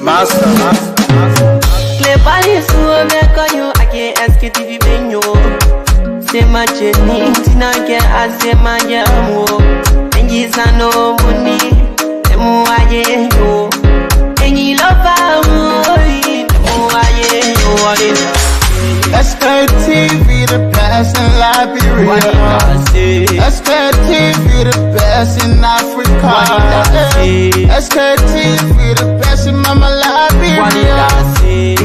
Master. Cleverly, so I can't Sktv venue. Say my journey, Tina can I say my jamo. And he's no money, the more I get you. And you love the more I get you. Sktv, the best in Liberia. Sktv, the best in Africa. Sktv, the best in Mama Liberia.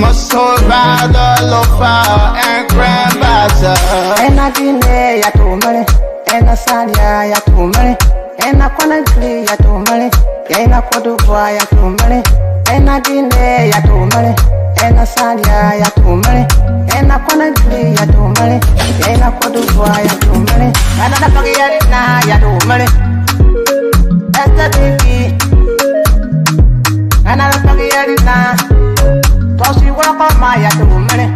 Must hold by the lofa and grandmother. And I didn't ya to money, and I said ya to money, and I couldn't play ya to money, and I could do ya to money, and I didn't ya to money, and I said ya to money, and I couldn't play ya to money, and I could do ya to money, and I don't get it now ya to money. That's the baby, and I don't get it now. Cause you walk on my ya to money.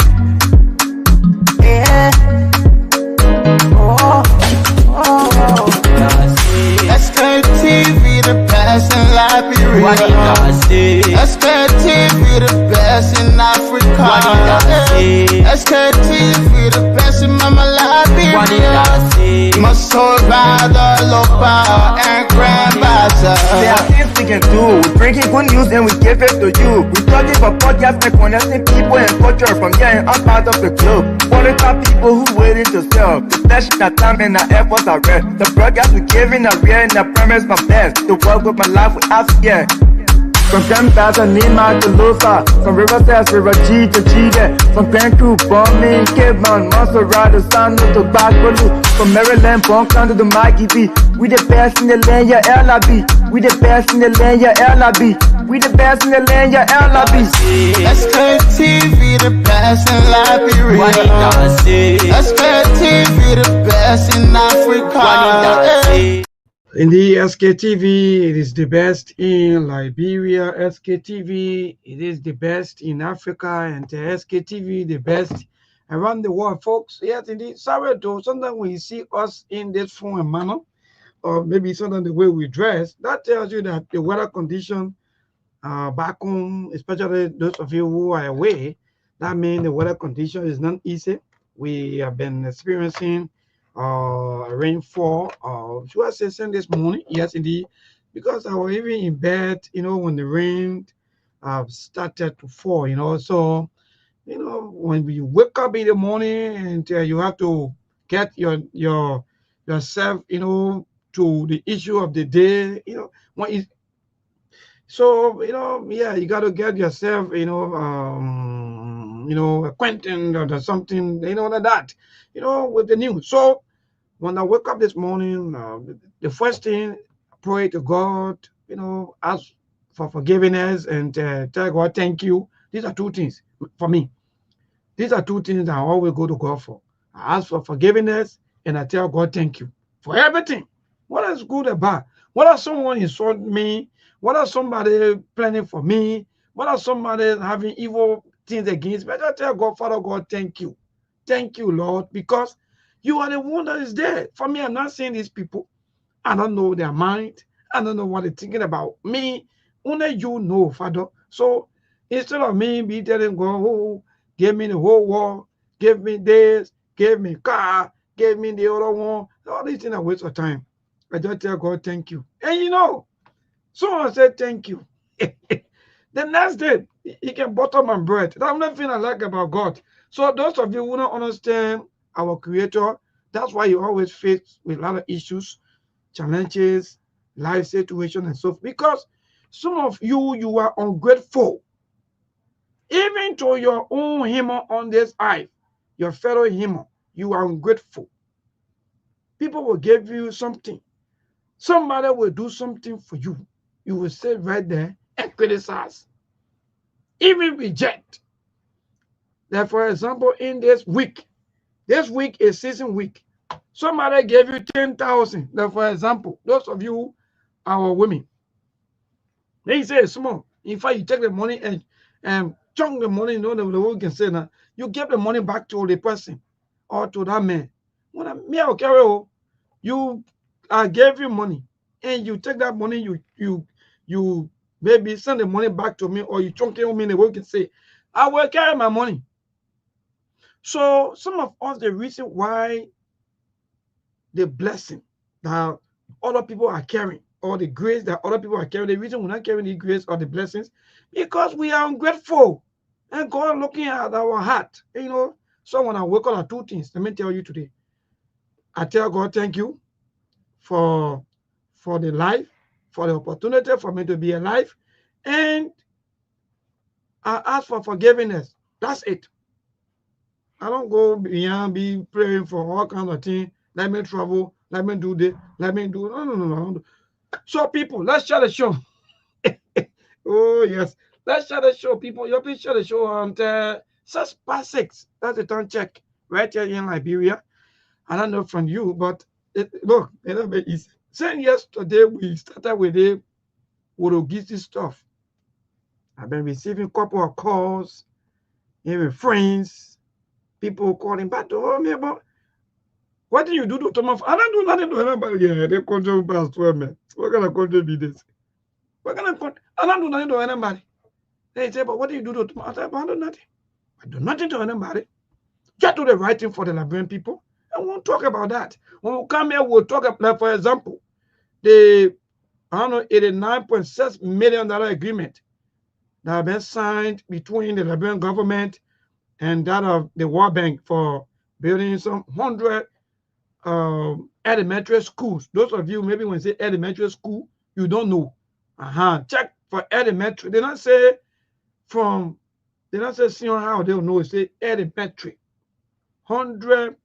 Yeah. Sktv, the best in Liberia. Sktv, the best in Africa. Sktv, the best in Mama Liberia. Must hold by the lofa and grandmother. There are things we can do. We bring in good news and we give it to you. We talk about podcasts and connecting people and culture from here and outside of the globe. Qualified people who willing to sell. The flesh, the time, and the efforts are rare. The broadcast we giving are real and the premise my best. To work with my life without fear. From Grandfather, Nima to Lufa. From Riverside, River G to Chile. From Grand Crew, Bombing, Kidman, Montserrat, San to Backwalu. From Maryland, Bonk to the Mikey B. We the best in the land, yeah, LIB. We the best in the land, yeah, LIB. We the best in the land, yeah, LIB. Sktv, the best in Liberia. Sktv, the best in Africa. In the Sktv, it is the best in Liberia. Sktv, it is the best in Africa, and the Sktv, the best around the world, folks. Yes, indeed. Sorry, though, sometimes when you see us in this form and manner, or maybe sometimes the way we dress, that tells you that the weather condition back home, especially those of you who are away, that means the weather condition is not easy. We have been experiencing rainfall. Should I say this morning? Yes, indeed. Because I was even in bed, when the rain started to fall, So, when we wake up in the morning and you have to get yourself, to the issue of the day, yeah, you got to get yourself, acquainted or something, like that, with the news. So when I wake up this morning, the first thing, pray to God, ask for forgiveness and tell God thank you. These are two things for me. These are two things I always go to God for. I ask for forgiveness and I tell God thank you for everything. What is good or bad? What if someone insult me? What if somebody planning for me? What if somebody having evil things against me? I just tell God, Father God, thank you. Thank you, Lord, because you are the one that is there. For me, I'm not seeing these people. I don't know their mind. I don't know what they're thinking about me. Only you know, Father. So instead of me be telling God, oh, give me the whole world, give me this, give me car, give me the other one, all these things are waste of time. I just tell God, thank you. And someone said thank you. The next day, he can butter my bread. That's nothing I like about God. So those of you who don't understand our Creator, that's why you always face with a lot of issues, challenges, life situation, and so forth. Because some of you are ungrateful. Even to your own human on this earth, your fellow human, you are ungrateful. People will give you something. Somebody will do something for you. You will sit right there and criticize, even reject. Like, for example, in this week is season week. Somebody gave you 10,000. Like, for example, those of you are women. They say small. In fact, you take the money and chunk the money, you know, the way we can say now, you give the money back to the person or to that man. When me, I will carry I gave you money, and you take that money, you maybe send the money back to me, or you chunk it with me, the way we can say, I will carry my money. So some of us, the reason why the blessing that other people are carrying, or the grace that other people are carrying, the reason we're not carrying the grace or the blessings, because we are ungrateful. And God looking at our heart. You know, so when I work on 2 things, let me tell you today. I tell God, thank you for the life, for the opportunity for me to be alive. And I ask for forgiveness. That's it. I don't go beyond be praying for all kinds of things. Let me travel. Let me do this. Let me do. No. So, people, let's share the show. Oh, yes. Let's share the show, people. You please share the show on 6 past 6. That's the time check right here in Liberia. I don't know from you, but look, it's not very easy. Saying yesterday, we started with the Urogisi stuff. I've been receiving a couple of calls, even friends, people calling back to me, but what do you do to Thomas? I don't do nothing to anybody. Yeah, they control past 12, man. What kind of country be this? What kind of country? I don't do nothing to anybody. They say, but what do you do to Thomas? I say, I do nothing. I do nothing to anybody. Just do the right thing for the Liberian people. And we'll talk about that. When we come here, we'll talk about, like, for example, the, I don't know, $89.6 million agreement that have been signed between the Liberian government and that of the World Bank for building some 100 elementary schools. Those of you, maybe when you say elementary school, you don't know. Check for elementary. They don't say senior how they don't know. They say elementary. 100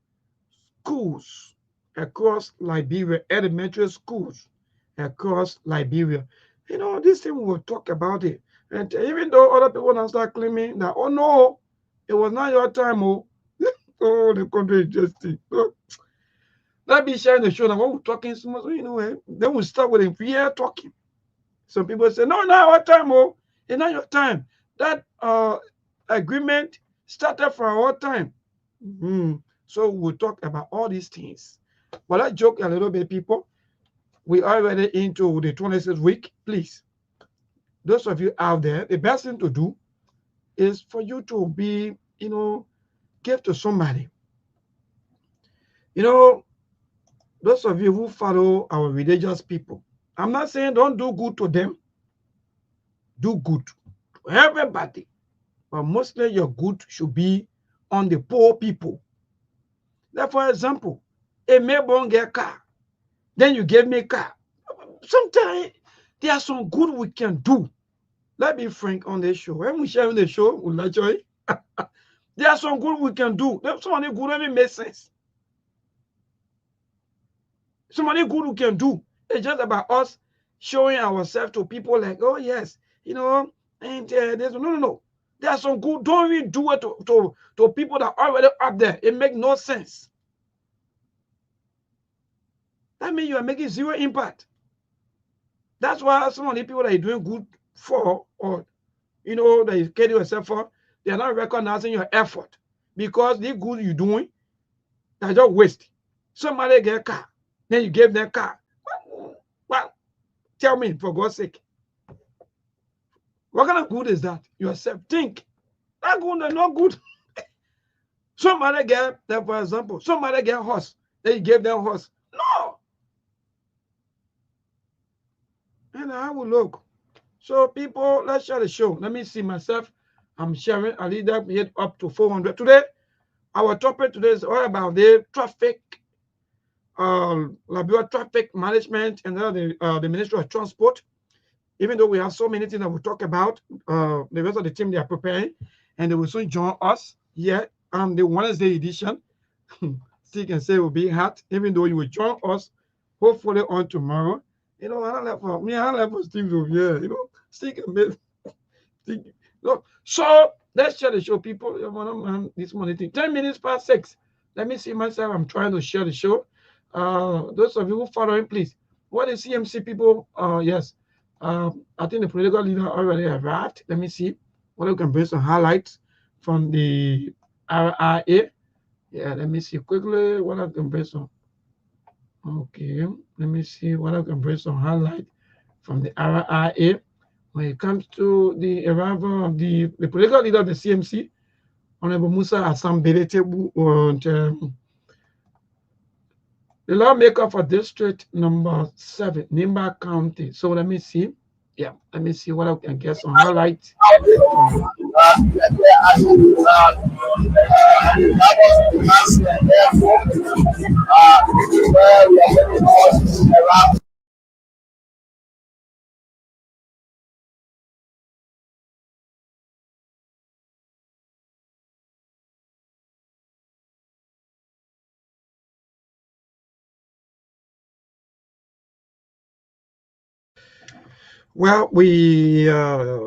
schools across Liberia, elementary schools across Liberia. You know, this thing we will talk about it. And even though other people now start claiming that, oh no, it was not your time, oh, oh, the country is just oh. Let me share the show now. When we're talking, you know, then we start with a real talking. Some people say, no, not our time, oh, it's not your time. That agreement started for our time. So we'll talk about all these things. Well, I joke a little bit, people. We are already into the 26th week. Please, those of you out there, the best thing to do is for you to be, you know, give to somebody. You know, those of you who follow our religious people, I'm not saying don't do good to them. Do good to everybody. But mostly your good should be on the poor people. Like, for example, a Melbourne get car, then you give me a car. Sometimes there are some good we can do. Let's be frank on the show. When we share the show, we'll let you. There are some good we can do. Somebody good even makes sense. Somebody good we can do. It's just about us showing ourselves to people like, oh yes, you know, and there's no. There are some good. Don't even do it to people that are already up there. It makes no sense. That means you are making zero impact. That's why some of the people that you're doing good for, or you know, that you care yourself for, they are not recognizing your effort, because the good you're doing, they just waste. Somebody get a car, then you gave them a car. Well, tell me, for God's sake, what kind of good is that? Yourself think that good or not good. Somebody get that, for example, somebody get a horse, then you gave them a horse. No. And I will look. So people, let's share the show. Let me see myself. I'm sharing. I lead up here up to 400. Today, our topic today is all about the traffic, Liberia traffic management, and the Ministry of Transport. Even though we have so many things that we'll talk about, the rest of the team, they are preparing, and they will soon join us here on the Wednesday edition. Still can say will be hot, even though you will join us hopefully on tomorrow. You know, I don't like for me, I don't like for Steve over here, you know, still can be. Look, so let's share the show, people. This morning, 10 minutes past 6. Let me see myself. I'm trying to share the show. Those of you who following, please. What is CMC people? Yes. I think the political leader already arrived. Let me see. What we can bring some highlights from the RIA. Yeah, let me see quickly what I can bring some. Okay, let me see what I can bring some highlight from the RIA when it comes to the arrival of the political leader of the CMC, Honorable Musa Assam Beretebu, and the lawmaker for District Number 7, Nimba County. So let me see. Yeah, let me see what I can get some highlights from. Well, we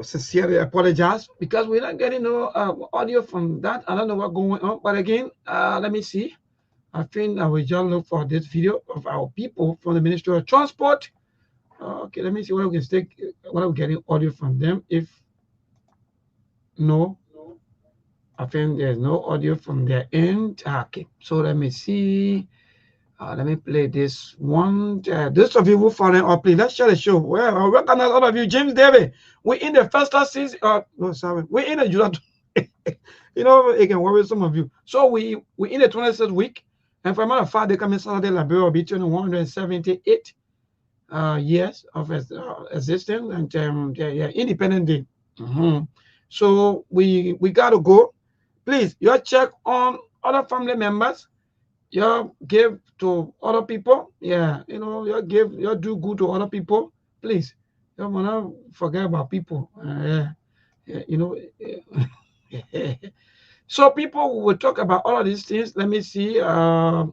sincerely apologize because we're not getting no audio from that. I don't know what's going on. But again, let me see. I think I will just look for this video of our people from the Ministry of Transport. Okay, let me see what we can take. What I'm getting audio from them. If no, I think there's no audio from their end. Okay, so let me see. Let me play this one. Those of you who following up, please let's share the show. Well, I recognize all of you. James David, we're in the first season. No, sorry, we're in the July. You know, it can worry some of you. So we're in the 26th week, and for a matter of fact, they come in Saturday, Liberia will be 178 years of existence, and yeah, Independent Day. So we gotta go. Please, you check on other family members. You give to other people. Yeah, you know, you do good to other people. Please, you not forget about people. You know. So people will talk about all of these things. Let me see. Some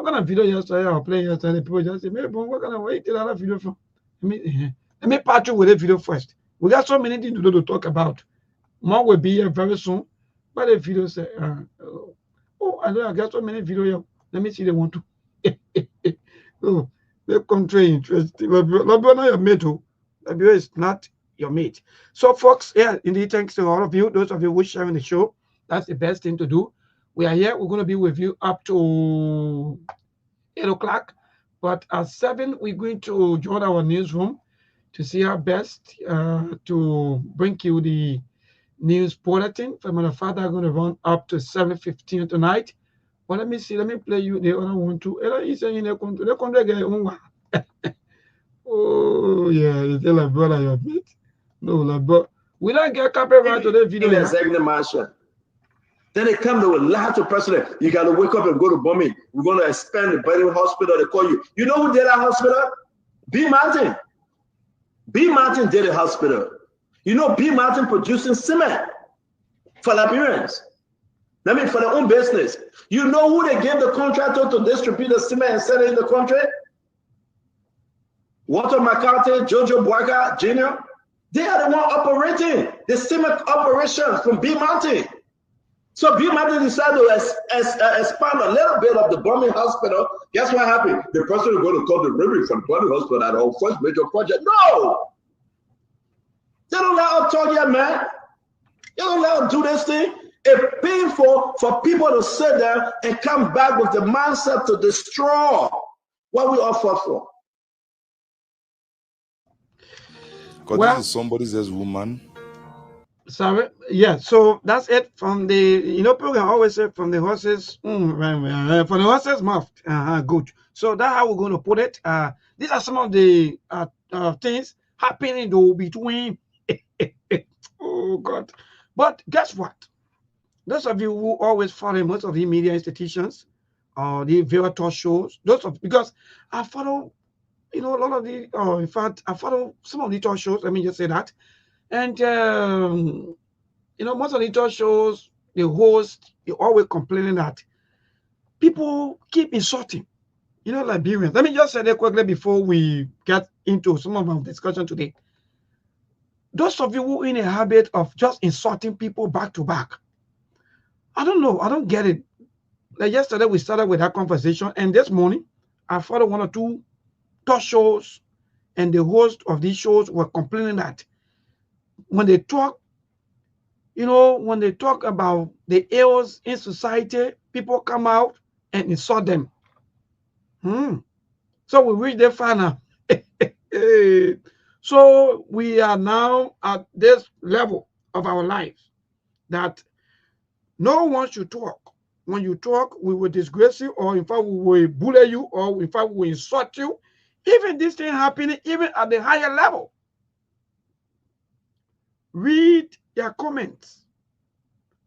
kind of video yesterday I was playing yesterday. People just say, "Maybe what kind of wait till other video from?" Let me part you with a video first. We got so many things to do to talk about. More will be here very soon. But the video say, "Oh, I got so many video here. Let me see they want to." Oh, the country interesting. But not your mate. The is not your mate. So, folks, yeah, indeed, thanks to all of you. Those of you who are sharing the show, that's the best thing to do. We are here. We're going to be with you up to 8 o'clock. But at 7, we're going to join our newsroom to see our best to bring you the news bulletin. For my father, I'm going to run up to 7:15 tonight. Well, let me see. Let me play you the other one too. Oh, yeah. You tell like brother your mate. No, like, but we don't get copyright to that video. Then they come, they will lie to president. You got to wake up and go to bombing. We're going to expand the Biden hospital. They call you. You know who did that hospital? B. Martin. B. Martin did a hospital. You know B. Martin producing cement for Liberians. I mean, for their own business. You know who they gave the contractor to distribute the cement and sell it in the country? Walter McCarthy, Jojo Boaga Jr. They are the one operating the cement operations from B. Martin. So B. Martin decided to expand a little bit of the bombing hospital. Guess what happened? The person is going to call the revenue from bombing hospital at our first major project. No! They don't let us talk yet, man. They don't let us do this thing. It's painful for people to sit there and come back with the mindset to destroy what we all fought for. Because this is somebody's woman. Sorry, yeah. So that's it from the program. Always say from the horses, from the horses' mouth. Good. So that's how we're going to put it. These are some of the things happening though between. Oh God! But guess what? Those of you who always follow most of the media institutions or the various talk shows, because I follow, a lot of the. In fact, I follow some of the talk shows. Let me just say that. And, most of the talk shows, the host, they always complaining that people keep insulting, Liberians. Let me just say that quickly before we get into some of our discussion today. Those of you who are in a habit of just insulting people back to back, I don't know. I don't get it. Like yesterday, we started with that conversation. And this morning, I followed one or two talk shows, and the host of these shows were complaining that when they talk You know, when they talk about the ills in society, people come out and insult them. So we reach the final. So we are now at this level of our lives that no one should talk. When you talk, we will disgrace you, or in fact, we will bully you, or in fact, we will insult you. Even this thing happening, even at the higher level. Read their comments.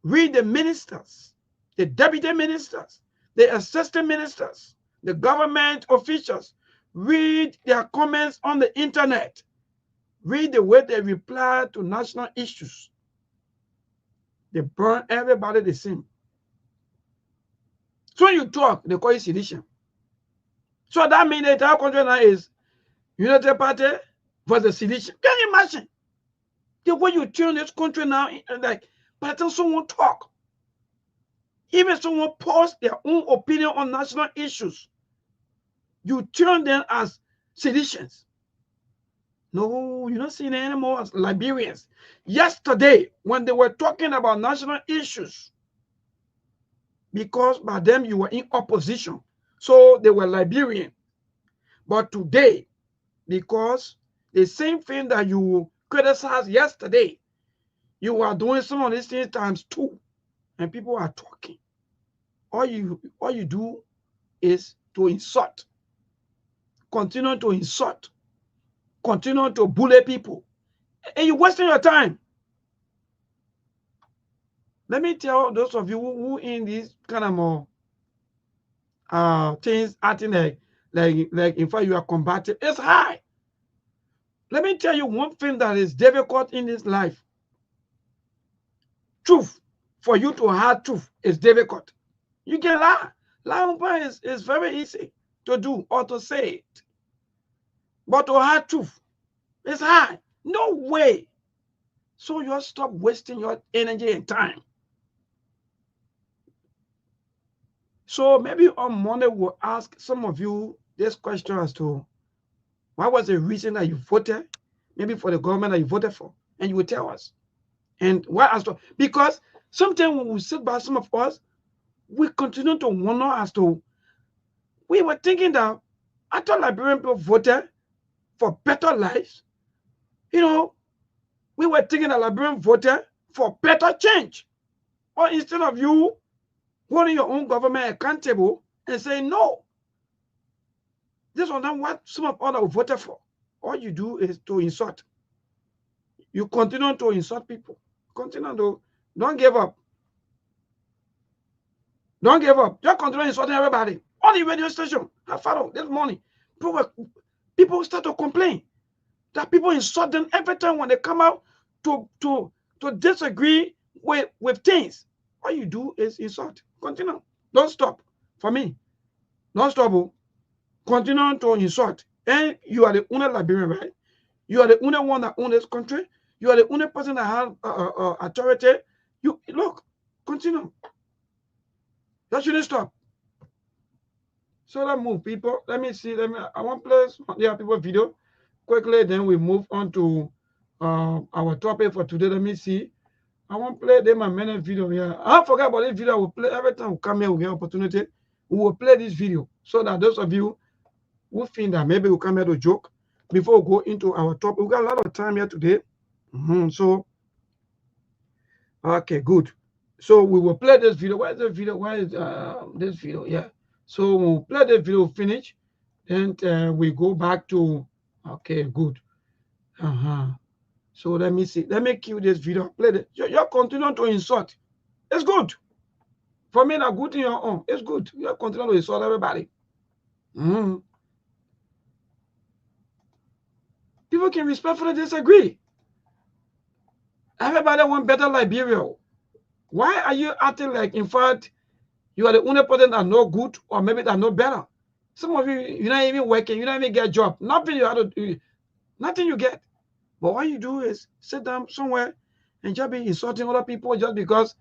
Read the ministers, the deputy ministers, the assistant ministers, the government officials. Read their comments on the internet. Read the way they reply to national issues. They burn everybody the same. So when you talk, they call it sedition. So that means the entire country now is United Party versus sedition. Can you imagine? The way you turn this country now, like, by the time someone talk, even someone posts their own opinion on national issues, you turn them as seditions. No, you're not seeing them anymore as Liberians. Yesterday, when they were talking about national issues, because by them you were in opposition, so they were Liberian. But today, because the same thing that you criticized yesterday, you are doing some of these things times two, and people are talking. All you do is to insult, continue to insult, continue to bully people, and you're wasting your time. Let me tell those of you who in these kind of more things acting like in fact you are combative, it's high. Let me tell you one thing that is difficult in this life. Truth. For you to have truth is difficult. You can lie. Lie is very easy to do or to say it. But to have truth is hard. No way. So you stop wasting your energy and time. So maybe on Monday we'll ask some of you this question as to what was the reason that you voted, maybe for the government that you voted for, and you will tell us. And why as to, because sometimes when we sit by some of us, we continue to wonder as to, we were thinking that I thought Liberian people voted for better lives. You know, we were thinking that Liberian voted for better change. Or instead of you holding your own government accountable and saying, no, this was not what some of us voted for. All you do is to insult. You continue to insult people. Continue to, don't give up. Don't give up. Just continue insulting everybody. On the radio station, I found this morning, people start to complain that people insult them every time when they come out to disagree with things. All you do is insult. Continue. Don't stop. For me, don't stop. Continue to insult. And you are the only Liberian, right? You are the only one that owns this country. You are the only person that has authority. You look, continue. That shouldn't stop. So let's move, people. Let me see. I want to play some people video quickly. Then we move on to our topic for today. Let me see. I want to play them a minute video here. I forgot about this video. I will play every time we come here. We get opportunity. We will play this video so that those of you who think that maybe we come here to joke before we go into our topic. We got a lot of time here today. So, okay, good. So we will play this video. Where is the video? Where is this video? Yeah. So we'll play the video, finish, and we go back to, okay, good. So let me see. Let me cue this video. Play it. You're continuing to insult. It's good. For me, that good in your own. It's good. You're continuing to insult everybody. People can respectfully disagree. Everybody wants better Liberia. Why are you acting like, in fact, you are the only person that know good, or maybe that know better? Some of you, you're not even working, you don't even get a job. Nothing you have to do, nothing you get. But what you do is sit down somewhere and just be insulting other people just because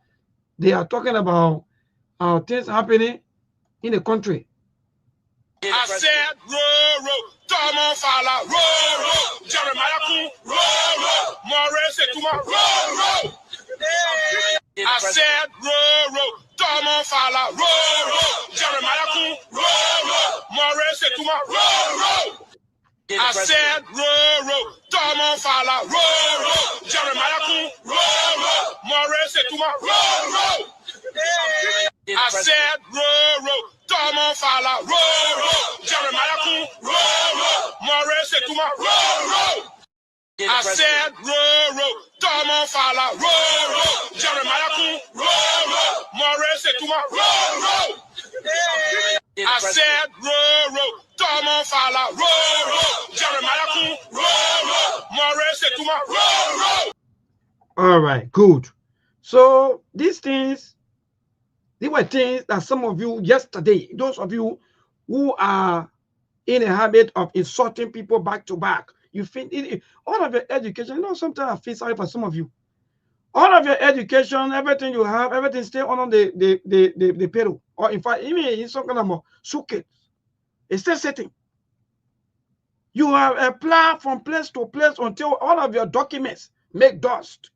they are talking about things happening in the country. I said, roll, Tom on fire, roll, Jeremiah Coon, roll, Maurice et tout roll. I said, roll, roll, Tomo Fala, roll, roll, Jeremiah Kun, roll, roll, Maurice Etuma, roll, roll. I said, roll, roll, Tomo Fala, roll, roll, Jeremiah Kun, roll, roll, Maurice Etuma, roll, roll. I said, roll, roll, Tomo Fala, roll, roll, Jeremiah Kun, roll, roll, Maurice Etuma, roll, roll. I said, roll, roll, Tomo Fala, roll, roll, Jeremiah Kun, roll, roll, Maurice Etuma, roll, roll. I said, roll, roll, Tomo Fala, roll, roll, Jeremiah Kun, roll, roll, Maurice Etuma, roll, roll. All right, good. So these things, they were things that some of you yesterday, those of you who are in a habit of insulting people back to back, you think all of your education, you know, sometimes I feel sorry for some of you. All of your education, everything you have, everything stay on the payroll. Or in fact, even in some kind of suitcase, it's still sitting. You have applied from place to place until all of your documents make dust.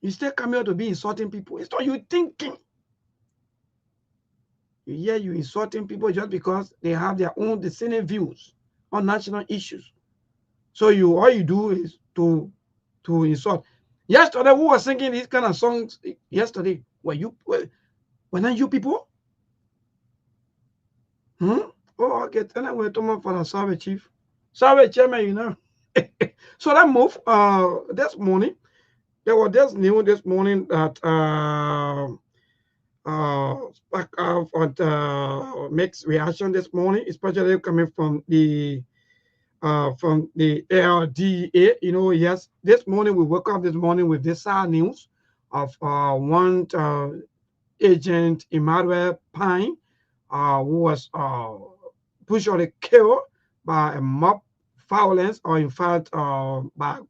You still come here to be insulting people. It's not you thinking. You hear you insulting people just because they have their own dissenting views on national issues. So all you do is to insult. Yesterday, who was singing these kind of songs yesterday? Were not you people? Oh, okay. Then I went to for the Survey Chief. Survey Chairman, you know. So that move, this morning, there was this news this morning that makes reaction this morning, especially coming from the LDA. You know, yes, this morning we woke up this morning with this sad news of one agent Emmanuel Pine, who was brutally killed by a mob violence, or in fact by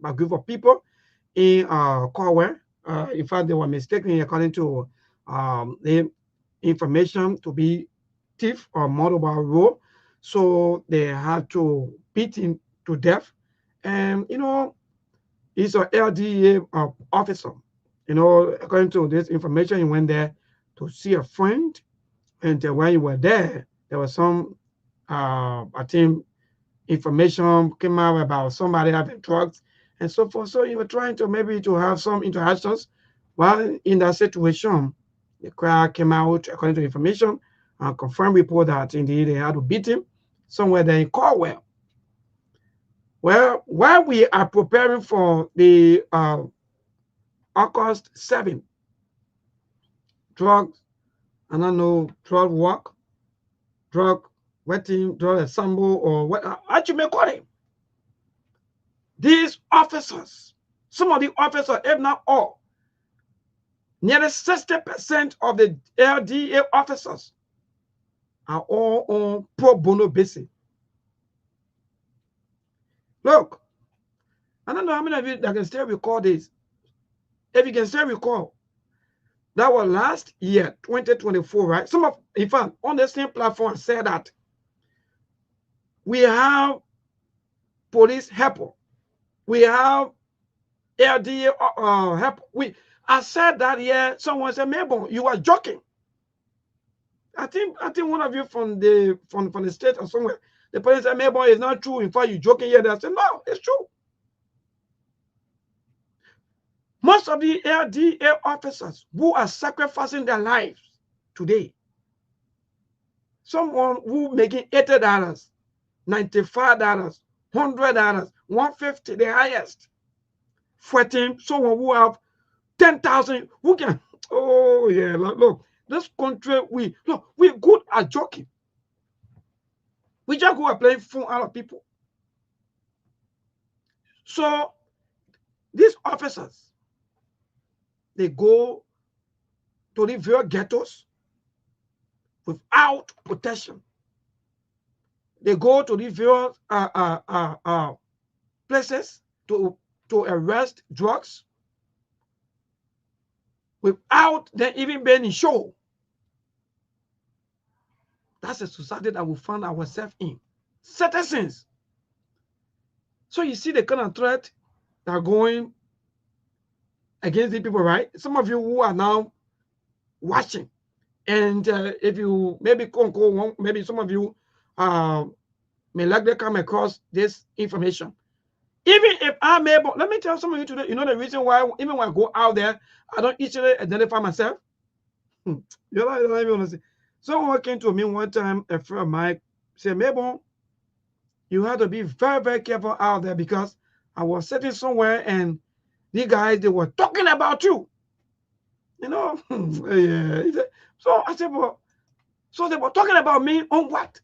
a group of people in Corwell. In fact, they were mistaken according to the information to be thief or murder by road. So they had to beat him to death. And, you know, he's an LDA officer. You know, according to this information, he went there to see a friend. And when you were there, there was some, I think, information came out about somebody having drugs and so forth. So you were trying to maybe to have some interactions. While in that situation, the crowd came out, according to information, and confirmed report that indeed they had to beat him somewhere there in Corwell. Well, while we are preparing for the August 7th, drugs, I don't know, drug walk, drug wetting, drug ensemble, or what you may call it. These officers, some of the officers, if not all, nearly 60% of the LDA officers are all on pro bono basis. Look, I don't know how many of you that can still recall this. If you can still recall, that was last year, 2024, right? Some of, in fact, on the same platform said that we have police help. We have LDA help. I said that here. Someone said, Mabel, you are joking. I think one of you from the state or somewhere, the person said, Mabel, it's not true. In fact, you're joking here. They said, no, it's true. Most of the LDA officers who are sacrificing their lives today, someone who making $80, $95, $100, $150, the highest, fighting someone who have 10,000, who can, oh yeah, look, this country, we're good at joking. We just go and play fun out of people. So these officers, they go to the various ghettos without protection. They go to the various places to arrest drugs without them even being shown. That's a society that we find ourselves in. Citizens. So you see the kind of threat that are going against the people, right? Some of you who are now watching, and if you maybe maybe some of you may likely come across this information. Even if I'm able, let me tell some of you today, you know the reason why even when I go out there, I don't easily identify myself. You know, I don't even want to say. Someone came to me one time, a friend of mine said, Mabel, you have to be very, very careful out there because I was sitting somewhere and these guys, they were talking about you. You know, yeah. So I said, well, so they were talking about me on what?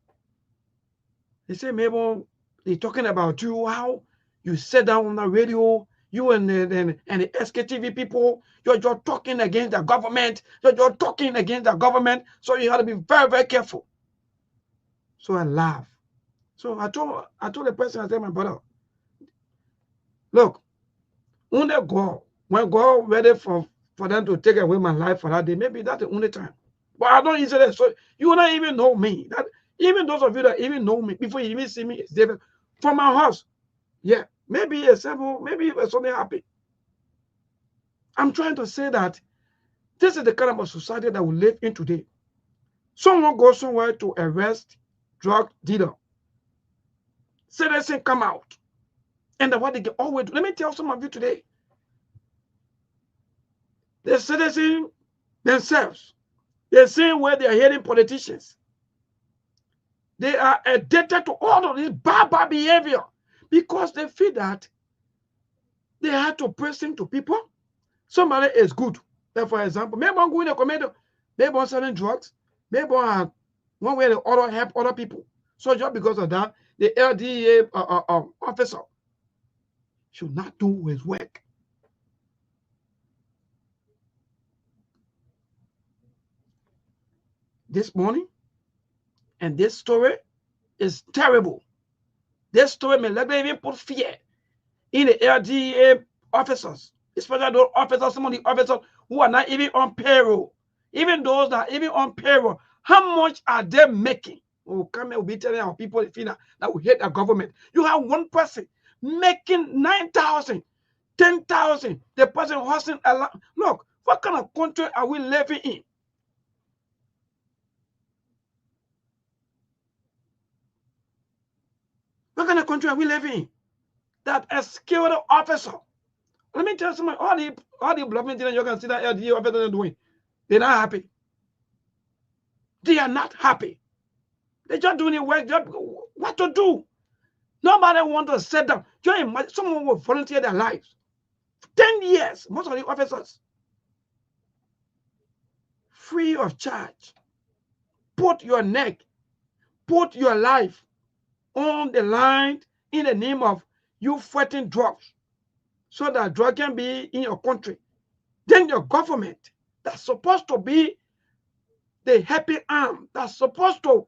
They said, Mabel, they're talking about you, how you sit down on the radio, you and the Sktv people, you're talking against the government, you're talking against the government, so you have to be very, very careful. So I laughed. So I told the person, I said, my brother, look, only God, when God ready for them to take away my life for that day, maybe that's the only time. But I don't easily, so you don't even know me. That even those of you that even know me, before you even see me, it's different. From my house, yeah, maybe a simple, maybe something happy. I'm trying to say that this is the kind of society that we live in today. Someone goes somewhere to arrest drug dealer. Citizens come out. And what they can always do. Let me tell some of you today. The citizens themselves, they're saying where they are hearing politicians. They are addicted to all of this bad behavior because they feel that they have to present to people. Somebody is good. Like for example, maybe I'm going to commit, maybe I'm selling drugs, maybe I'm one way or other help other people. So just because of that, the LDA officer should not do his work. This morning, and this story is terrible. This story may likely even put fear in the LDA officers, especially those officers, some of the officers who are not even on payroll. Even those that are even on payroll, how much are they making? Oh, come and be telling our people that we hate the government. You have one person making 9,000, 10,000. The person hustling a lot. Look, what kind of country are we living in? What kind of country are we living in? That a skilled officer. Let me tell you something. All the development things you can see that LDA officers are doing, they're not happy. They are not happy. They're just doing the work. What to do? Nobody wants to sit down. Just imagine someone will volunteer their lives. 10 years, most of the officers, free of charge. Put your neck, put your life on the line in the name of you fighting drugs so that drug can be in your country. Then your government that's supposed to be the happy arm, that's supposed to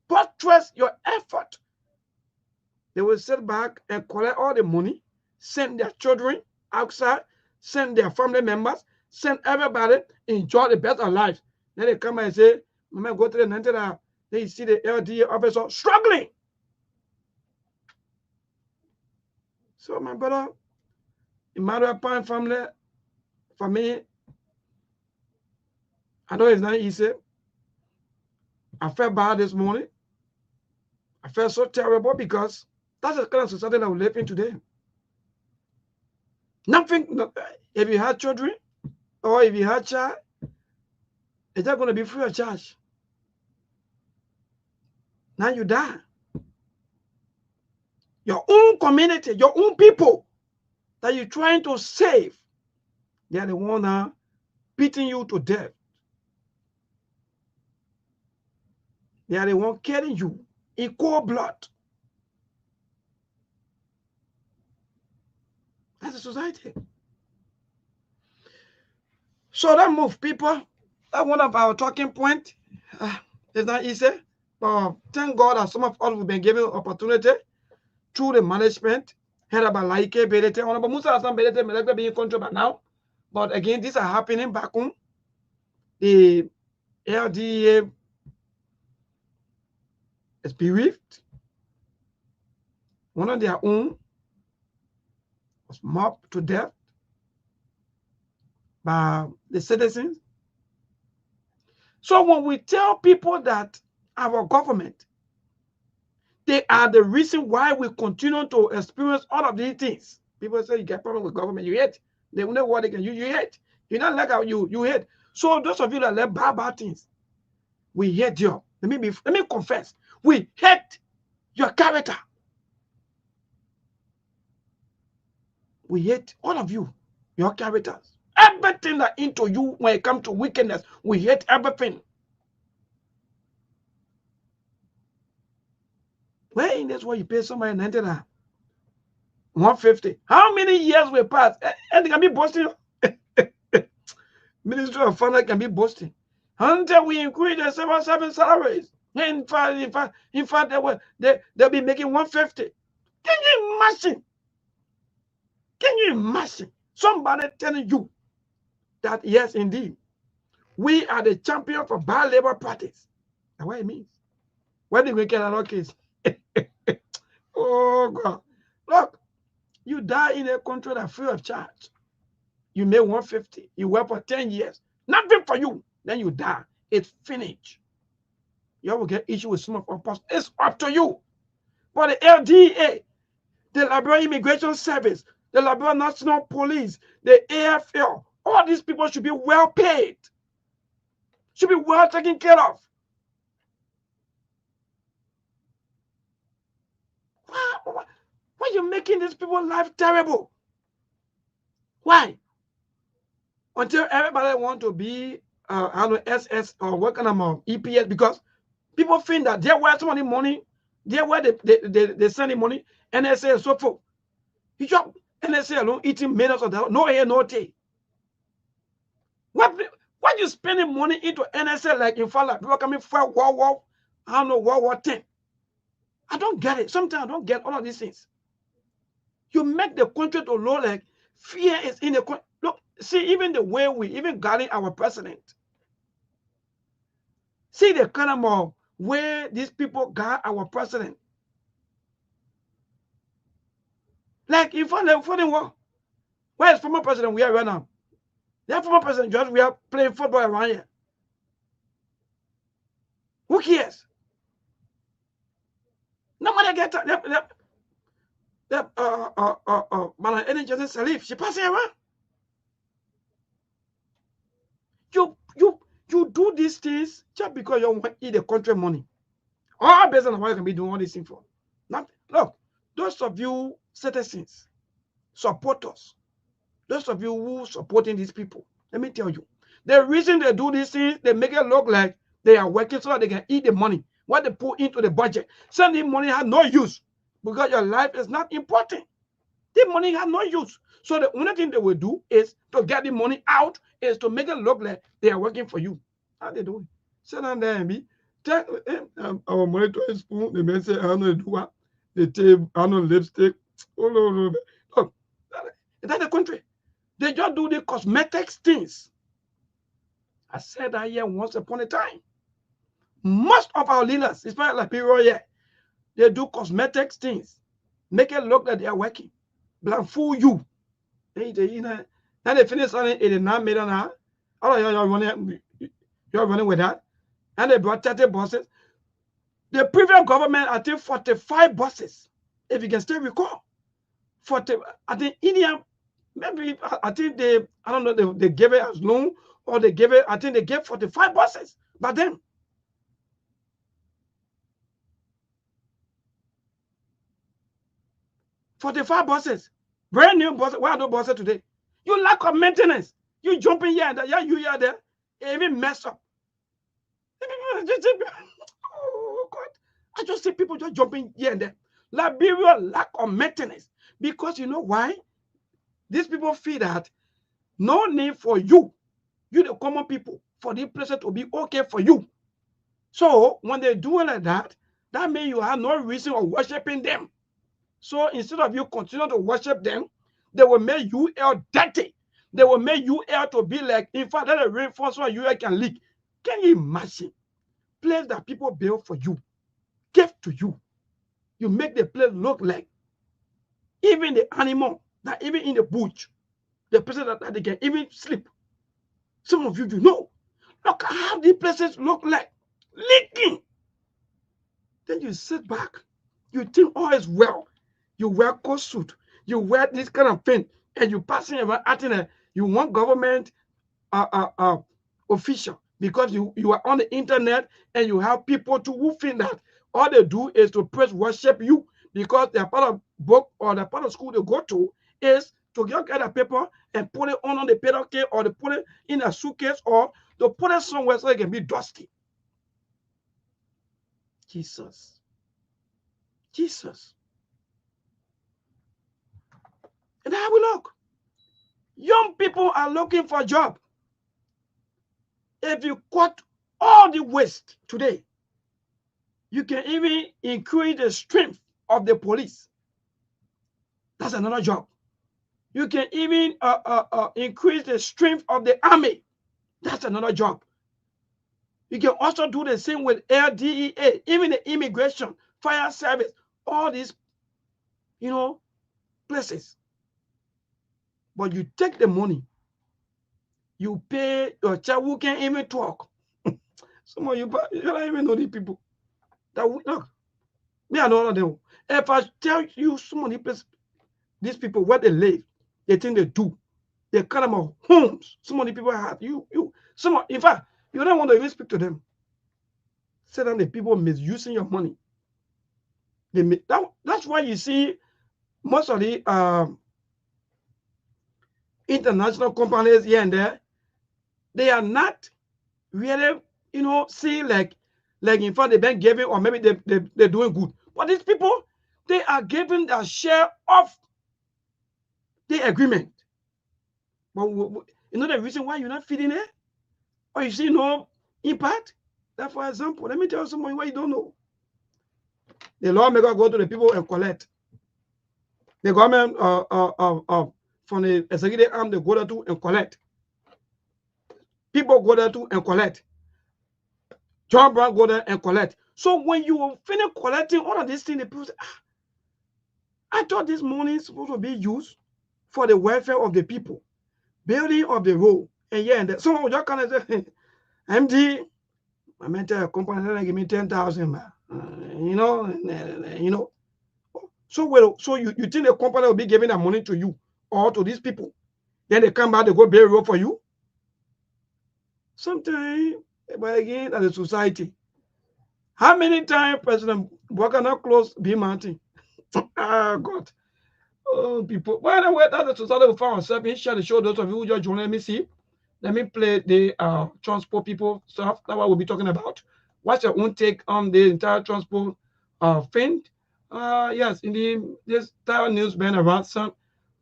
buttress your effort, they will sit back and collect all the money, send their children outside, send their family members, send everybody, enjoy the best of life. Then they come and say, "Mama, go to the 90, then you see the LDA officer struggling." So, my brother, in matter of time, family, for me, I know it's not easy. I felt bad this morning. I felt so terrible because that's the kind of society that we live in today. Nothing, if you had children or if you had child, it's not going to be free of charge. Now you die. Your own community, your own people that you're trying to save, they are the one that beating you to death. They are the one killing you in cold blood. That's a society. So that move, people. That's one of our talking points. It's not easy, but thank God that some of us have been given opportunity through the management, headed by Laike, Belete, Honorable Musa Hassan Belete, Meleka being control by now. But again, these are happening back home. The LDA is bereaved. One of their own was mobbed to death. by the citizens. So when we tell people that our government, they are the reason why we continue to experience all of these things. People say you get problem with government, you hate. They know what they can use, you hate. You don't like how you hate. So those of you that let bad things, we hate you. Let me confess. We hate your character. We hate all of you, your characters. Everything that into you when it comes to wickedness, we hate everything. Where in this way you pay somebody 99, 150? How many years will pass? And they can be boasting. Ministry of Finance can be boasting. Until we increase the civil service salaries. In fact, they'll be making 150. Can you imagine? Can you imagine somebody telling you that yes, indeed, we are the champion for bad labor practice? That's what it means. When did we get our case? Oh God. Look, you die in a country that free of charge. You make 150. You work for 10 years. Nothing for you. Then you die. It's finished. You will get issue with some of us. It's up to you. But the LDA, the Liberal Immigration Service, the Liberal National Police, the AFL, all these people should be well paid. Should be well taken care of. Why are you making these people's life terrible? Why? Until everybody want to be I don't know, SS or what kind of EPS, because people think that they're where some of the money, they're where they send the money, NSA and so forth. You just NSA alone eating millions of dollars, no air, no day. Why you spending money into NSA like in fact like people coming for World War 10? I don't get it. Sometimes I don't get all of these things. You make the country to look like fear is in the country. Look, see, even the way we even guarding our president. See the kind of way these people guard our president. Like if where is former president we are right now? That former president just we are playing football around here. Who cares? Nobody get Madam Johnson Salif. She passing around. You do these things just because you want to eat the country money. All based on what you can be doing all these things for. Nothing. Look, those of you citizens, supporters, those of you who supporting these people, let me tell you, the reason they do these things, they make it look like they are working so that they can eat the money. What they put into the budget. Sending money has no use because your life is not important. The money has no use. So the only thing they will do is to get the money out, is to make it look like they are working for you. How they doing? Sit down there and be. Our monetary spoon, the man say, I don't know do what. They take, I don't know, lipstick. Oh, no. Look, that's the country. They just do the cosmetics things. I said that here once upon a time. Most of our leaders, especially like people here, they do cosmetics things. Make it look like they are working. Blank fool you. Now they finish on it 89 million now. You're running with that. And they brought 30 buses. The previous government, I think 45 buses. If you can still recall. 40, I think India, maybe I think they, I don't know, they gave it as loan or they gave it, I think they gave 45 buses. But then 45 buses, brand new buses. Where are those buses today? You lack of maintenance. You jumping here and there. Yeah, you here there. You even mess up. Oh God! I just see people just jumping here and there. Liberia lack of maintenance because you know why? These people feel that no need for you, the common people, for this place to be okay for you. So when they do it like that, that means you have no reason of worshiping them. So instead of you continue to worship them, they will make you air dirty. They will make you air to be like, in fact, that a rainforest where you air can leak. Can you imagine? Place that people build for you, give to you. You make the place look like even the animal that even in the bush, the person that they can even sleep. Some of you do know. Look how these places look like. Leaking. Then you sit back. You think all is well. You wear coat suit. You wear this kind of thing. And you passing around acting you want government official because you are on the internet and you have people to who think that all they do is to praise worship you because they're part of book or the part of school they go to is to get a paper and put it on the pedal case or to put it in a suitcase or to put it somewhere so it can be dusty. Jesus. Jesus. And how we look. Young people are looking for a job. If you cut all the waste today, you can even increase the strength of the police. That's another job. You can even increase the strength of the army. That's another job. You can also do the same with LDEA, even the immigration, fire service, all these, places. But you take the money, you pay your child who can't even talk. Some of you don't even know these people. Look, me I know all of them. If I tell you some of these people where they live, they think they do. They call them homes. Some of the people have in fact, you don't want to even speak to them. Say that the people misusing your money. That's why you see most of the international companies here and there, they are not really, see like in fact they've been giving or maybe they're doing good. But these people, they are giving their share of the agreement. But the reason why you're not feeding it? Or you see no impact? That, for example, let me tell you something what you don't know. The lawmaker go to the people and collect. The government from the executive arm, they go there to and collect. People go there to and collect. John Brown go there and collect. So when you finish collecting all of these things, the people say, I thought this money is supposed to be used for the welfare of the people, building of the road. And yeah, and some of you kind of say, MD, I meant a company that give me 10,000, So you think the company will be giving that money to you or to these people? Then they come back, they go build a road for you? Sometimes, but again, as a society, how many times President Buhari not close B Mountain? Ah, God. Oh, people. By the way, that's the society we found ourselves in. Share the show. Those of you who just joined, let me see. Let me play the transport people stuff. That's what we'll be talking about. What's your own take on the entire transport thing? Yes, in this entire news been around some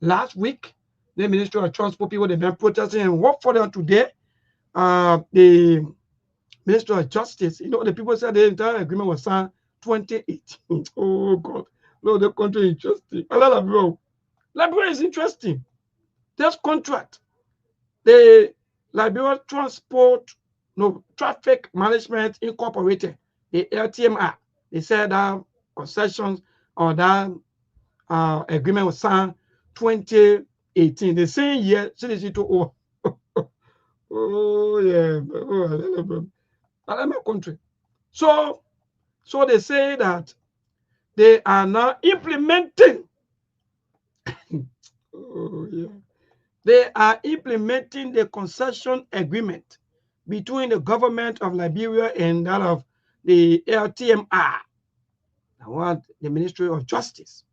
last week. The Ministry of Transport people, they've been protesting and work for them today. The Minister of Justice, the people said the entire agreement was signed 2018. Oh, God. No, the country is interesting. A lot of people. Liberia is interesting. This contract, the Liberia Traffic Management Incorporated, the LTMI, they said that concessions or that agreement was signed 2018. The same year, CDC to oh yeah, my country. So they say that they are now implementing. Oh yeah, they are implementing the concession agreement between the government of Liberia and that of the LTMI. What the Ministry of Justice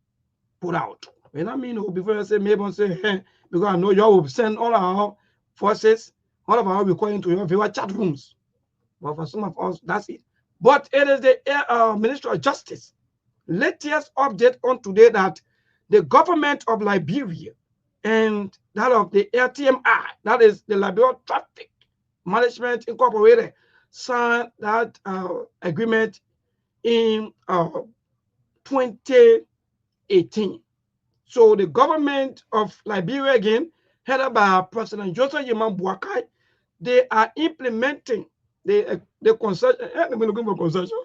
put out. When I mean, before I say maybe say, hey, because I know you will send all our forces, all of our recording to your viewer chat rooms. But for some of us, that's it. But it is the Ministry of Justice latest update on today that the government of Liberia and that of the LTMI, that is the Liberia Traffic Management Incorporated, signed that agreement in 2018. So the government of Liberia again, headed by President Joseph Yeman Boakai, they are implementing the concession. Let me looking for concession.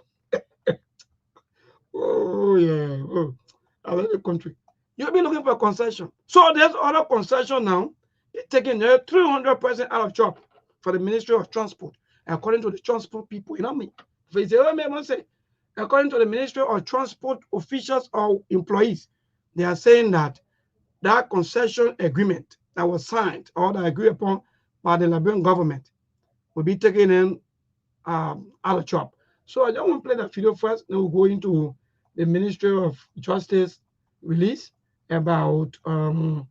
Oh yeah, I like the country. You'll be looking for concession. So there's other concession now. It's taking 300% out of job. for the Ministry of Transport, according to the transport people. You know me. If it's say, according to the Ministry of Transport officials or employees, they are saying that that concession agreement that was signed or that agreed upon by the Liberian government will be taken in out of chop. So I don't want to play that video first. Then we'll go into the Ministry of Justice release about oh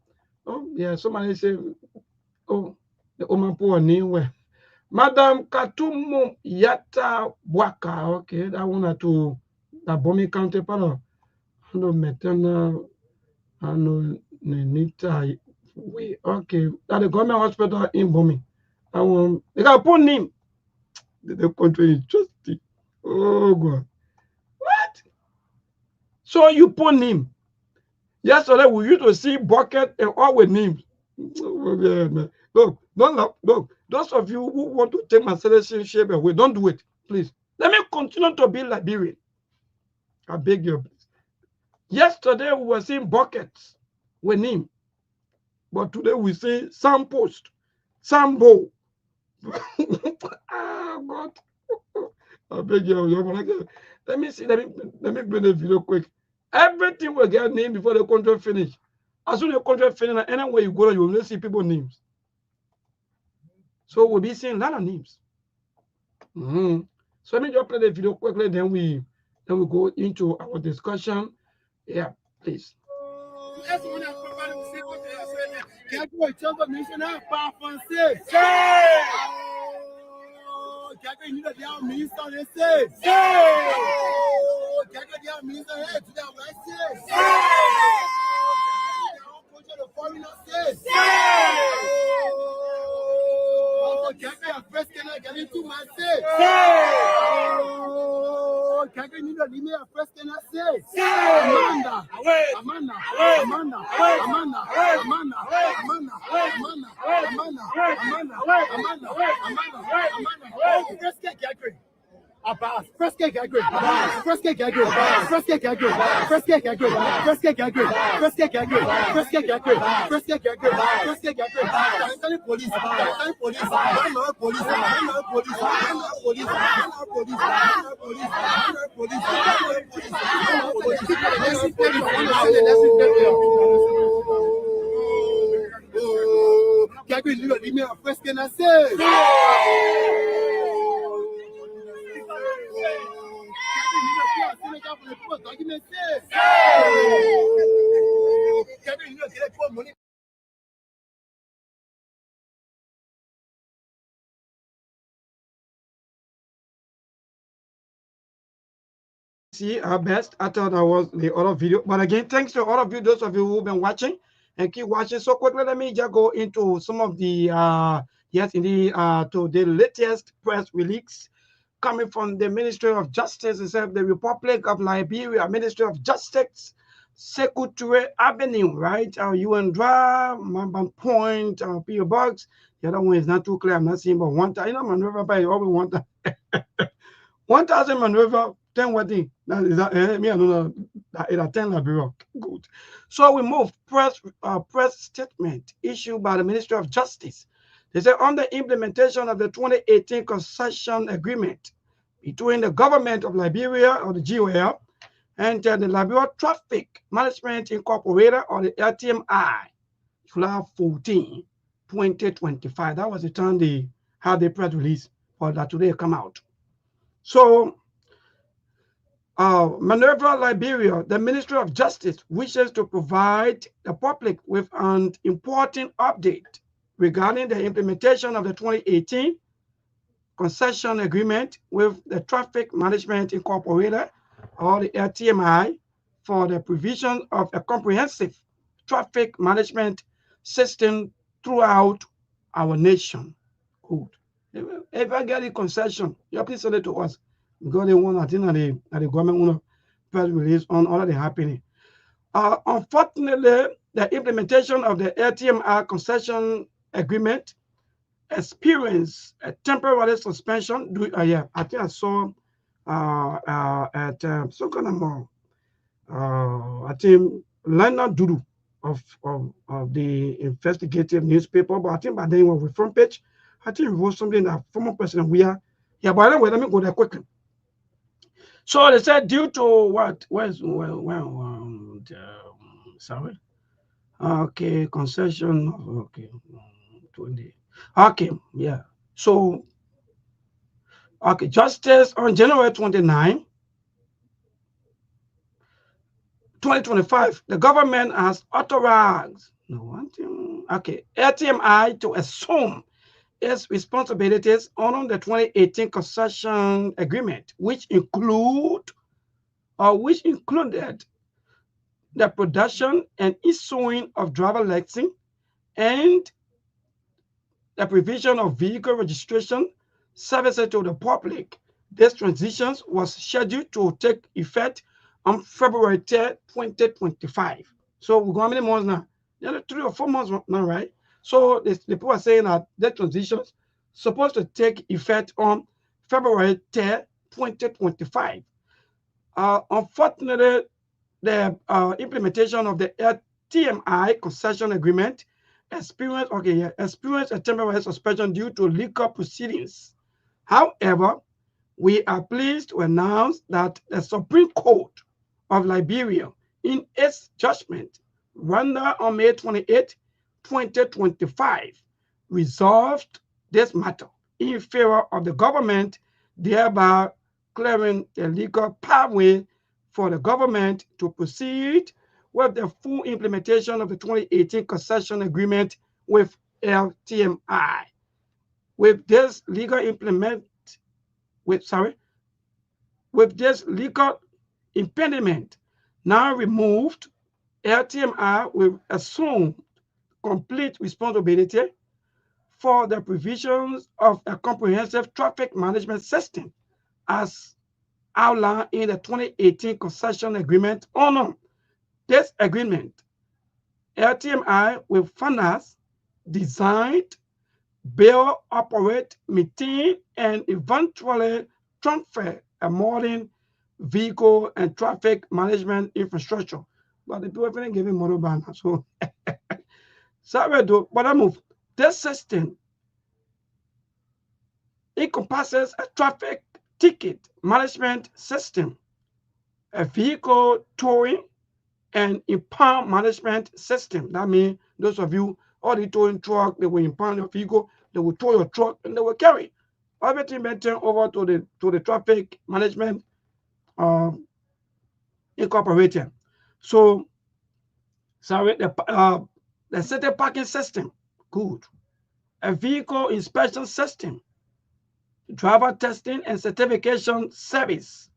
yeah, somebody say oh the Omapo anywhere. Madam Katumu Yata Waka. Okay, that one to the Bomi County Palo. No maternal and Nenita we okay. That the government hospital in Bomi. That one they got put name. The country is just oh God. What? So you put name. Yesterday we used to see bucket and all with names. Oh, yeah, man. Look, look. Those of you who want to take my citizenship away, don't do it, please. Let me continue to be Liberian. I beg you, please. Yesterday we were seeing buckets with name, but today we see some post, some bowl. Ah, God. I beg you. Let me see. Let me bring the video quick. Everything will get named before the contract finish. As soon as the contract finish, anywhere you go, you will see people names. So we'll be seeing a lot of names. So let me just play the video quickly, then we go into our discussion. Yeah, please. See our best. I thought that was the other video, but again, thanks to all of you, those of you who've been watching and keep watching. So quickly, let me just go into some of the yes, indeed, to the latest press release coming from the Ministry of Justice itself, the Republic of Liberia, Ministry of Justice, Secretary Avenue, right? UN Drive, Mamban Point, PO Box. The other one is not too clear. I'm not seeing, but one time, you know, maneuver by always 1,000 maneuver. 10 wedding. That is that me. I don't know. That 10 Liberia. Good. So we move press statement issued by the Ministry of Justice. They say on the implementation of the 2018 concession agreement between the government of Liberia or the GOL and the Liberia Traffic Management Incorporated or the LTMI, July 14, 2025. That was the time they had the press release for that today come out. So Maneuver Liberia, the Ministry of Justice wishes to provide the public with an important update regarding the implementation of the 2018 concession agreement with the Traffic Management Incorporated, or the LTMI, for the provision of a comprehensive traffic management system throughout our nation. Good. If I get a concession, you please send it to us. Because they want, I think, that the government want to press release on all of the happening. Unfortunately, the implementation of the LTMI concession agreement experienced a temporary suspension. Yeah, I think I saw at Sokanamo, I think Lena Dudu of the investigative newspaper, but I think by then it was with front page. I think it was something that former president we are. Yeah, by the way, let me go there quickly. So they said due to what? Sorry. Okay, concession. Okay, 20. Okay, yeah. So, okay, justice on January 29, 2025, the government has authorized LTMI to assume its responsibilities under the 2018 concession agreement, which included the production and issuing of driver license and the provision of vehicle registration services to the public. This transition was scheduled to take effect on February 10, 2025. So we're going many months now? 3 or 4 months now, right? So the people are saying that the transition is supposed to take effect on February 10, 2025. Unfortunately, the implementation of the TMI concession agreement experienced a temporary suspension due to legal proceedings. However, we are pleased to announce that the Supreme Court of Liberia, in its judgment rendered on May 28, 2025, resolved this matter in favor of the government, thereby clearing the legal pathway for the government to proceed with the full implementation of the 2018 concession agreement with LTMI. With this legal impediment now removed, LTMI will assume complete responsibility for the provisions of a comprehensive traffic management system as outlined in the 2018 concession agreement. Under this agreement, LTMI will finance, design, build, operate, maintain, and eventually transfer a modern vehicle and traffic management infrastructure. But the people are giving model banner. So, sorry, but I move. This system encompasses a traffic ticket management system, a vehicle towing and impound management system. That means those of you, all the towing truck, they will impound your vehicle, they will tow your truck, and they will carry everything being turned over to the traffic management incorporated. So, sorry, the city parking system, good. A vehicle inspection system, driver testing and certification service,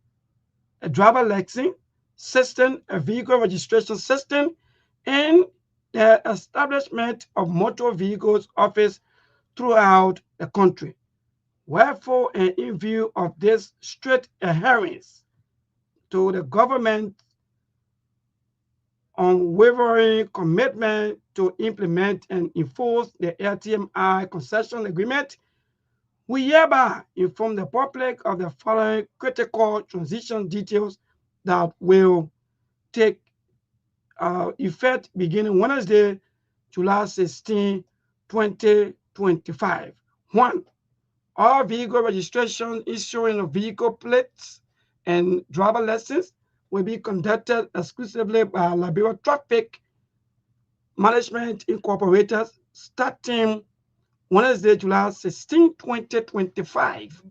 a driver license system, a vehicle registration system, and the establishment of motor vehicles office throughout the country. Wherefore, and in view of this strict adherence to the government's unwavering commitment to implement and enforce the LTMI concession agreement, we hereby inform the public of the following critical transition details that will take effect beginning Wednesday, July 16, 2025. 1. All vehicle registration issuing of vehicle plates and driver license will be conducted exclusively by Liberia Traffic Management Incorporated starting Wednesday, July 16, 2025.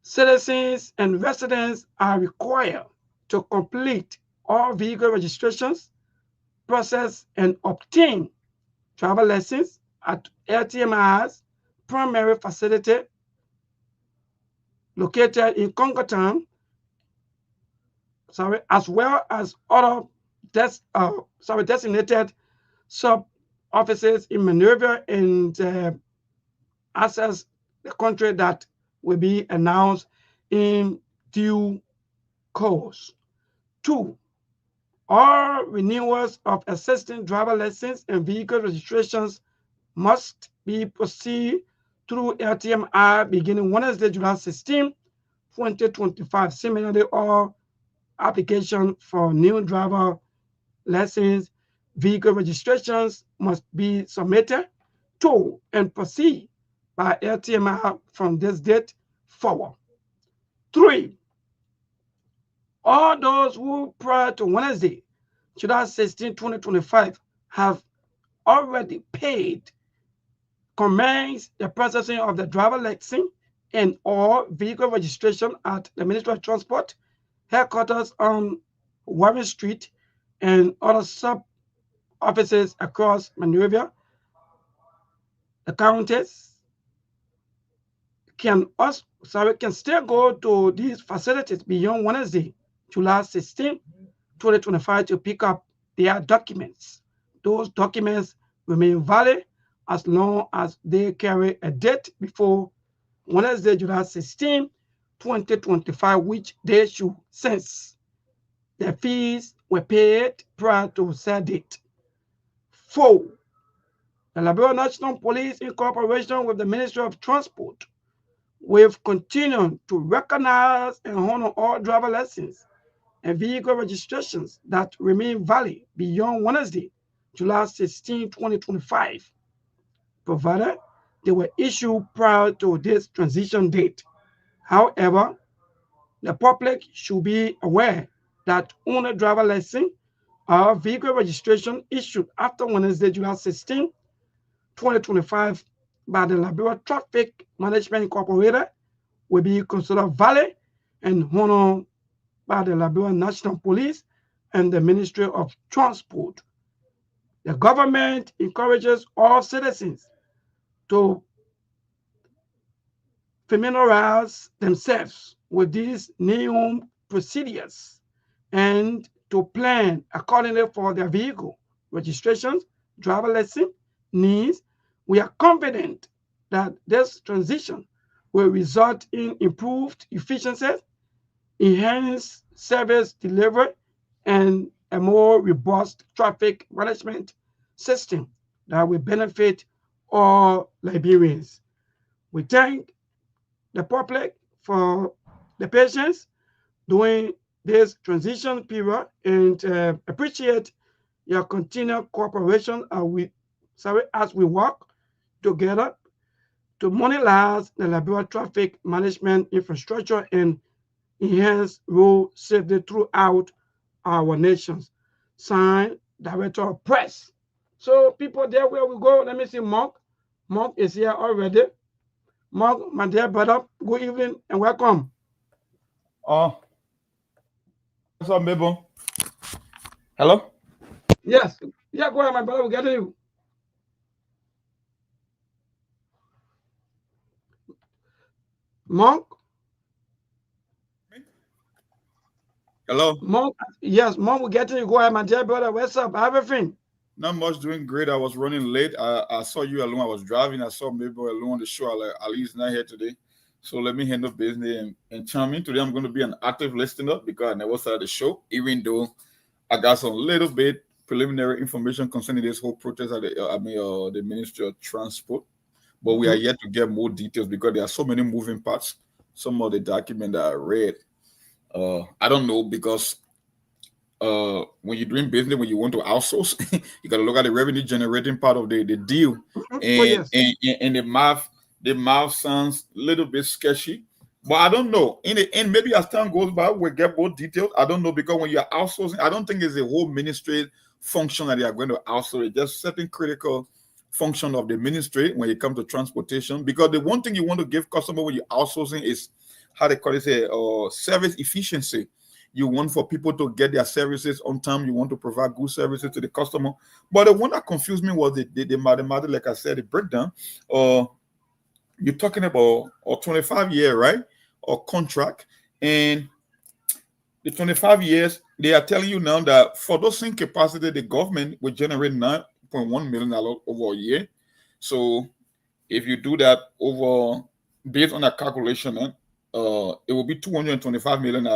Citizens and residents are required to complete all vehicle registrations, process, and obtain driver license at LTMI's primary facility located in Congotown, as well as other designated sub-offices in maneuver and access the country that will be announced in due course. 2. All renewals of existing driver license and vehicle registrations must be proceeded through LTMI beginning Wednesday, July 16, 2025. Similarly, all applications for new driver license vehicle registrations must be submitted to and proceed by LTMI from this date forward. 3. All those who prior to Wednesday, July 16, 2025, have already paid commence the processing of the driver license and or vehicle registration at the Ministry of Transport headquarters on Warren Street and other sub offices across Monrovia. The counties can still go to these facilities beyond Wednesday, July 16, 2025 to pick up their documents. Those documents remain valid as long as they carry a date before Wednesday, July 16, 2025, which they should since the fees were paid prior to said date. 4. The Liberia National Police, in cooperation with the Ministry of Transport, will continue to recognize and honor all driver licenses and vehicle registrations that remain valid beyond Wednesday, July 16, 2025, provided they were issued prior to this transition date. However, the public should be aware that only driver license or vehicle registration issued after Wednesday, July 16, 2025 by the Liberia Traffic Management Incorporated will be considered valid and honored by the Liberia National Police and the Ministry of Transport. The government encourages all citizens to familiarize themselves with these new procedures and to plan accordingly for their vehicle registrations, driver license needs. We are confident that this transition will result in improved efficiency, enhanced service delivery, and a more robust traffic management system that will benefit all Liberians. We thank the public for the patience during this transition period and appreciate your continued cooperation as we work together to monetize the Liberia traffic management infrastructure and enhance road safety throughout our nations. Signed, Director of Press. So people there where we go, let me see Mark. Mark is here already. Mark, my dear brother, good evening and welcome. What's up, Mabel? Hello? Yes. Yeah, go ahead, my brother. We're getting you. Monk? Hello? Monk? Yes, Monk, we're getting you. Go ahead, my dear brother. What's up? Everything? Not much, doing great. I was running late. I saw you alone. I was driving. I saw Mabel alone on the show. Ali's not here today. So let me handle business and chime in. Today I'm going to be an active listener because I never started the show, even though I got some little bit preliminary information concerning this whole protest at the Ministry of Transport. But we are yet to get more details because there are so many moving parts. Some of the documents that I read, I don't know, because when you're doing business, when you want to outsource, you got to look at the revenue generating part of the deal. And the math sounds a little bit sketchy. But I don't know. In the end, maybe as time goes by, we'll get more details. I don't know, because when you're outsourcing, I don't think it's a whole ministry function that they are going to outsource. It's just certain critical function of the ministry when it comes to transportation. Because the one thing you want to give customer when you're outsourcing is, how they call it, service efficiency. You want for people to get their services on time. You want to provide good services to the customer. But the one that confused me was the mathematics, like I said, the breakdown. You're talking about a 25-year, right? Or contract. And the 25 years, they are telling you now that for those same capacity, the government will generate $9.1 million over a year. So if you do that over, based on a calculation, it will be $225 million.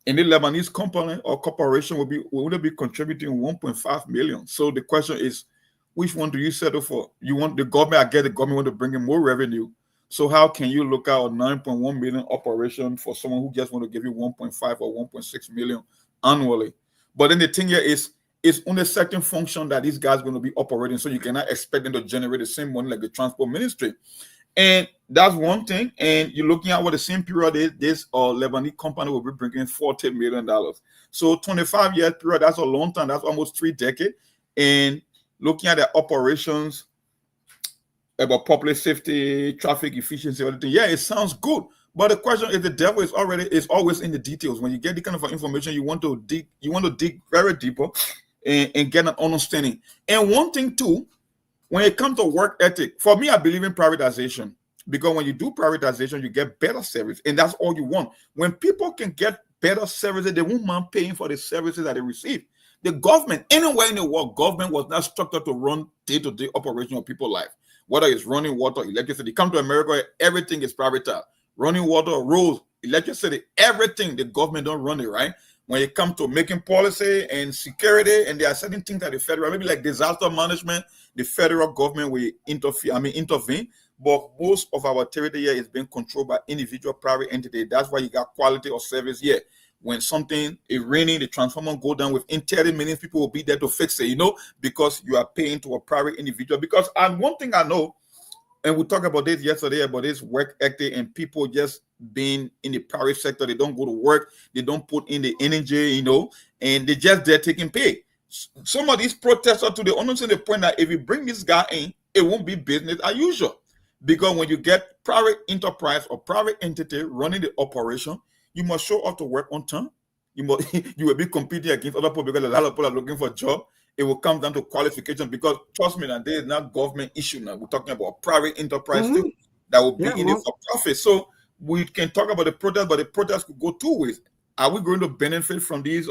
And the Lebanese company or corporation will be contributing 1.5 million. So the question is, which one do you settle for? You want the government? I get the government want to bring in more revenue. So how can you look at a 9.1 million operation for someone who just want to give you 1.5 or 1.6 million annually? But then the thing here is it's only certain function that these guys are going to be operating, so you cannot expect them to generate the same money like the transport ministry. And that's one thing. And you're looking at what the same period is, this Lebanese company will be bringing $40 million. So 25-year period, that's a long time. That's almost 3 decades. And looking at the operations about public safety, traffic efficiency, everything, yeah, it sounds good. But the question is, the devil is always in the details. When you get the kind of information, you want to dig very deeper and get an understanding. And one thing too, when it comes to work ethic, for me, I believe in privatization, because when you do privatization, you get better service, and that's all you want. When people can get better services, they won't mind paying for the services that they receive. The government, anywhere in the world, government was not structured to run day-to-day operation of people's life. Whether it's running water, electricity. Come to America, everything is privatized. Running water, roads, electricity, everything, the government don't run it, right? When it comes to making policy and security, and there are certain things that the federal, maybe like disaster management, the federal government will intervene. But most of our territory here is being controlled by individual private entities. That's why you got quality of service here. When something is raining, the transformer go down, within 30 minutes, people will be there to fix it, because you are paying to a private individual. Because one thing I know, and we talked about this yesterday, about this work ethic and people just being in the private sector. They don't go to work. They don't put in the energy, and they just there taking pay. Some of these protesters to the understand the point that if you bring this guy in, it won't be business as usual. Because when you get private enterprise or private entity running the operation, you must show up to work on time. You will be competing against other people because a lot of people are looking for a job. It will come down to qualification, because trust me, that there is not government issue now. We're talking about private enterprise too, that will be in it for profit. So we can talk about the protest, but the protest could go 2 ways. Are we going to benefit from these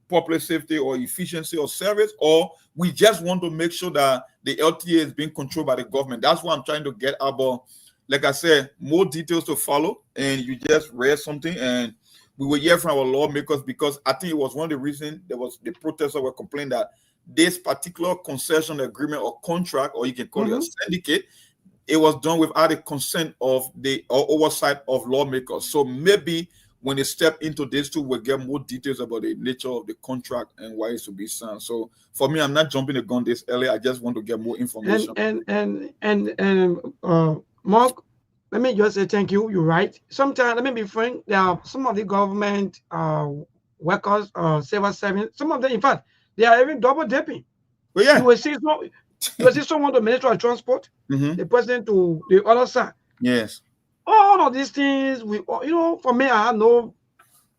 public safety or efficiency or service, or we just want to make sure that the LTA is being controlled by the government? That's what I'm trying to get about. Like I said, more details to follow, and you just read something, and we will hear from our lawmakers, because I think it was one of the reasons there was the protesters were complaining that this particular concession agreement or contract, or you can call it a syndicate, it was done without the consent of the oversight of lawmakers. So maybe when they step into this too, we'll get more details about the nature of the contract and why it's to be signed. So for me, I'm not jumping the gun this early. I just want to get more information. And Mark, let me just say thank you. You're right. Sometimes, let me be frank, there are some of the government workers, civil servants, some of them, in fact, they are even double dipping. Well, yeah. You will see someone to Ministry of Transport, the president to the other side. Yes. All of these things, for me, I have no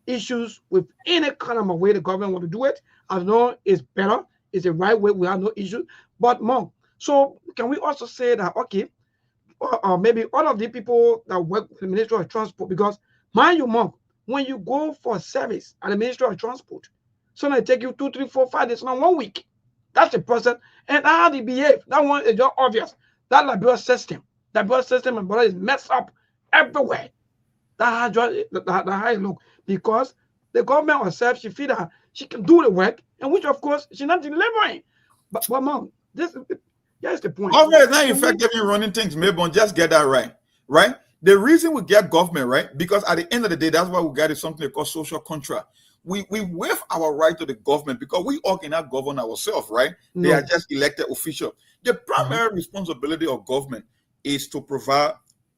issues with any kind of a way the government want to do it. I know it's better, it's the right way. We have no issues. But Monk, so can we also say that, okay, or maybe all of the people that work with the Ministry of Transport, because mind you, Monk, when you go for service at the Ministry of Transport, so they take you 2, 3, 4, 5 days, not 1 week. That's the person, and how they behave. That one is just obvious. That labor system, and brother, is messed up everywhere. That's how it look, because the government herself, she feel that she can do the work, and which of course she's not delivering. But Mom, here's the point. Government is not effective in running things. Maybe just get that right? The reason we get government right, because at the end of the day, that's why we got something called social contract. We waive our right to the government because we all cannot govern ourselves, right? No. They are just elected officials. The primary responsibility of government is to provide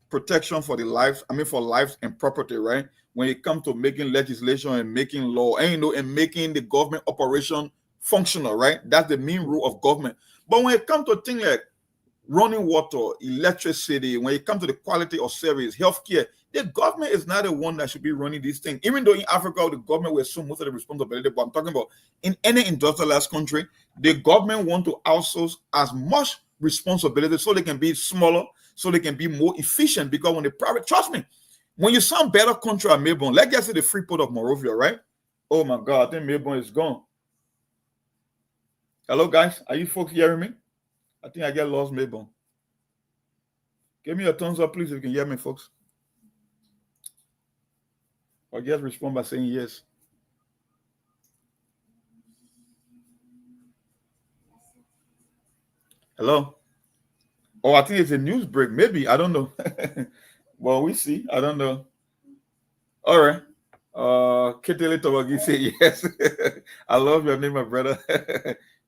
protection for lives and property, right? When it comes to making legislation and making law, and making the government operation functional, right? That's the main rule of government. But when it comes to things like running water, electricity, when it comes to the quality of service, healthcare, the government is not the one that should be running these things. Even though in Africa, the government will assume most of the responsibility, but I'm talking about in any industrialized country, the government want to outsource as much responsibility so they can be smaller, so they can be more efficient. Because when the private, trust me, when you sound better country at Melbourne, let's get to the Freeport of Monrovia, right? Oh my God, I think Melbourne is gone. Hello, guys. Are you folks hearing me? I think I get lost, Melbourne. Give me a thumbs up, please, if you can hear me, folks. Or just respond by saying yes. Hello? Oh, I think it's a news break. Maybe. I don't know. Well, we see. I don't know. All right. Ketele Tobagi say yes. I love your name, my brother.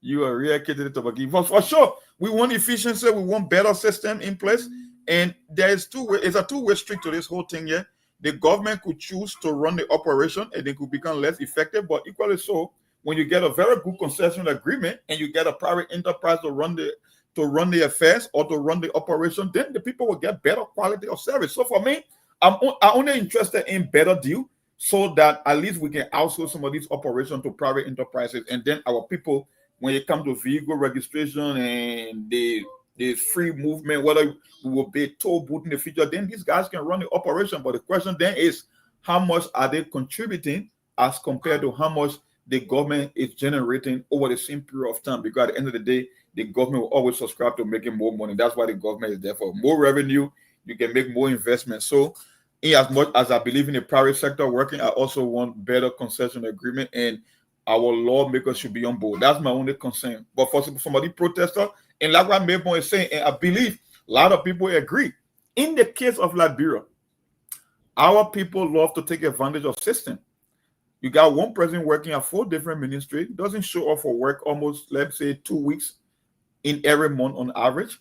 You are real Ketele Tobagi. For sure, we want efficiency, we want better system in place. And there is it's a two-way street to this whole thing here. The government could choose to run the operation and they could become less effective, but equally so, when you get a very good concession agreement and you get a private enterprise to run the affairs or to run the operation, then the people will get better quality of service. So for me, I'm only interested in better deal so that at least we can outsource some of these operations to private enterprises, and then our people, when it comes to vehicle registration and the free movement, whether we will be toll booth in the future, then these guys can run the operation. But the question then is, how much are they contributing as compared to how much the government is generating over the same period of time? Because at the end of the day, the government will always subscribe to making more money. That's why the government is there for more revenue. You can make more investment. So in as much as I believe in the private sector working, I also want better concession agreement, and our lawmakers should be on board. That's my only concern. But for somebody protester, and like what Maybon is saying, and I believe a lot of people agree, in the case of Liberia, our people love to take advantage of system. You got one person working at 4 different ministries, doesn't show up for work almost, let's say, 2 weeks in every month on average.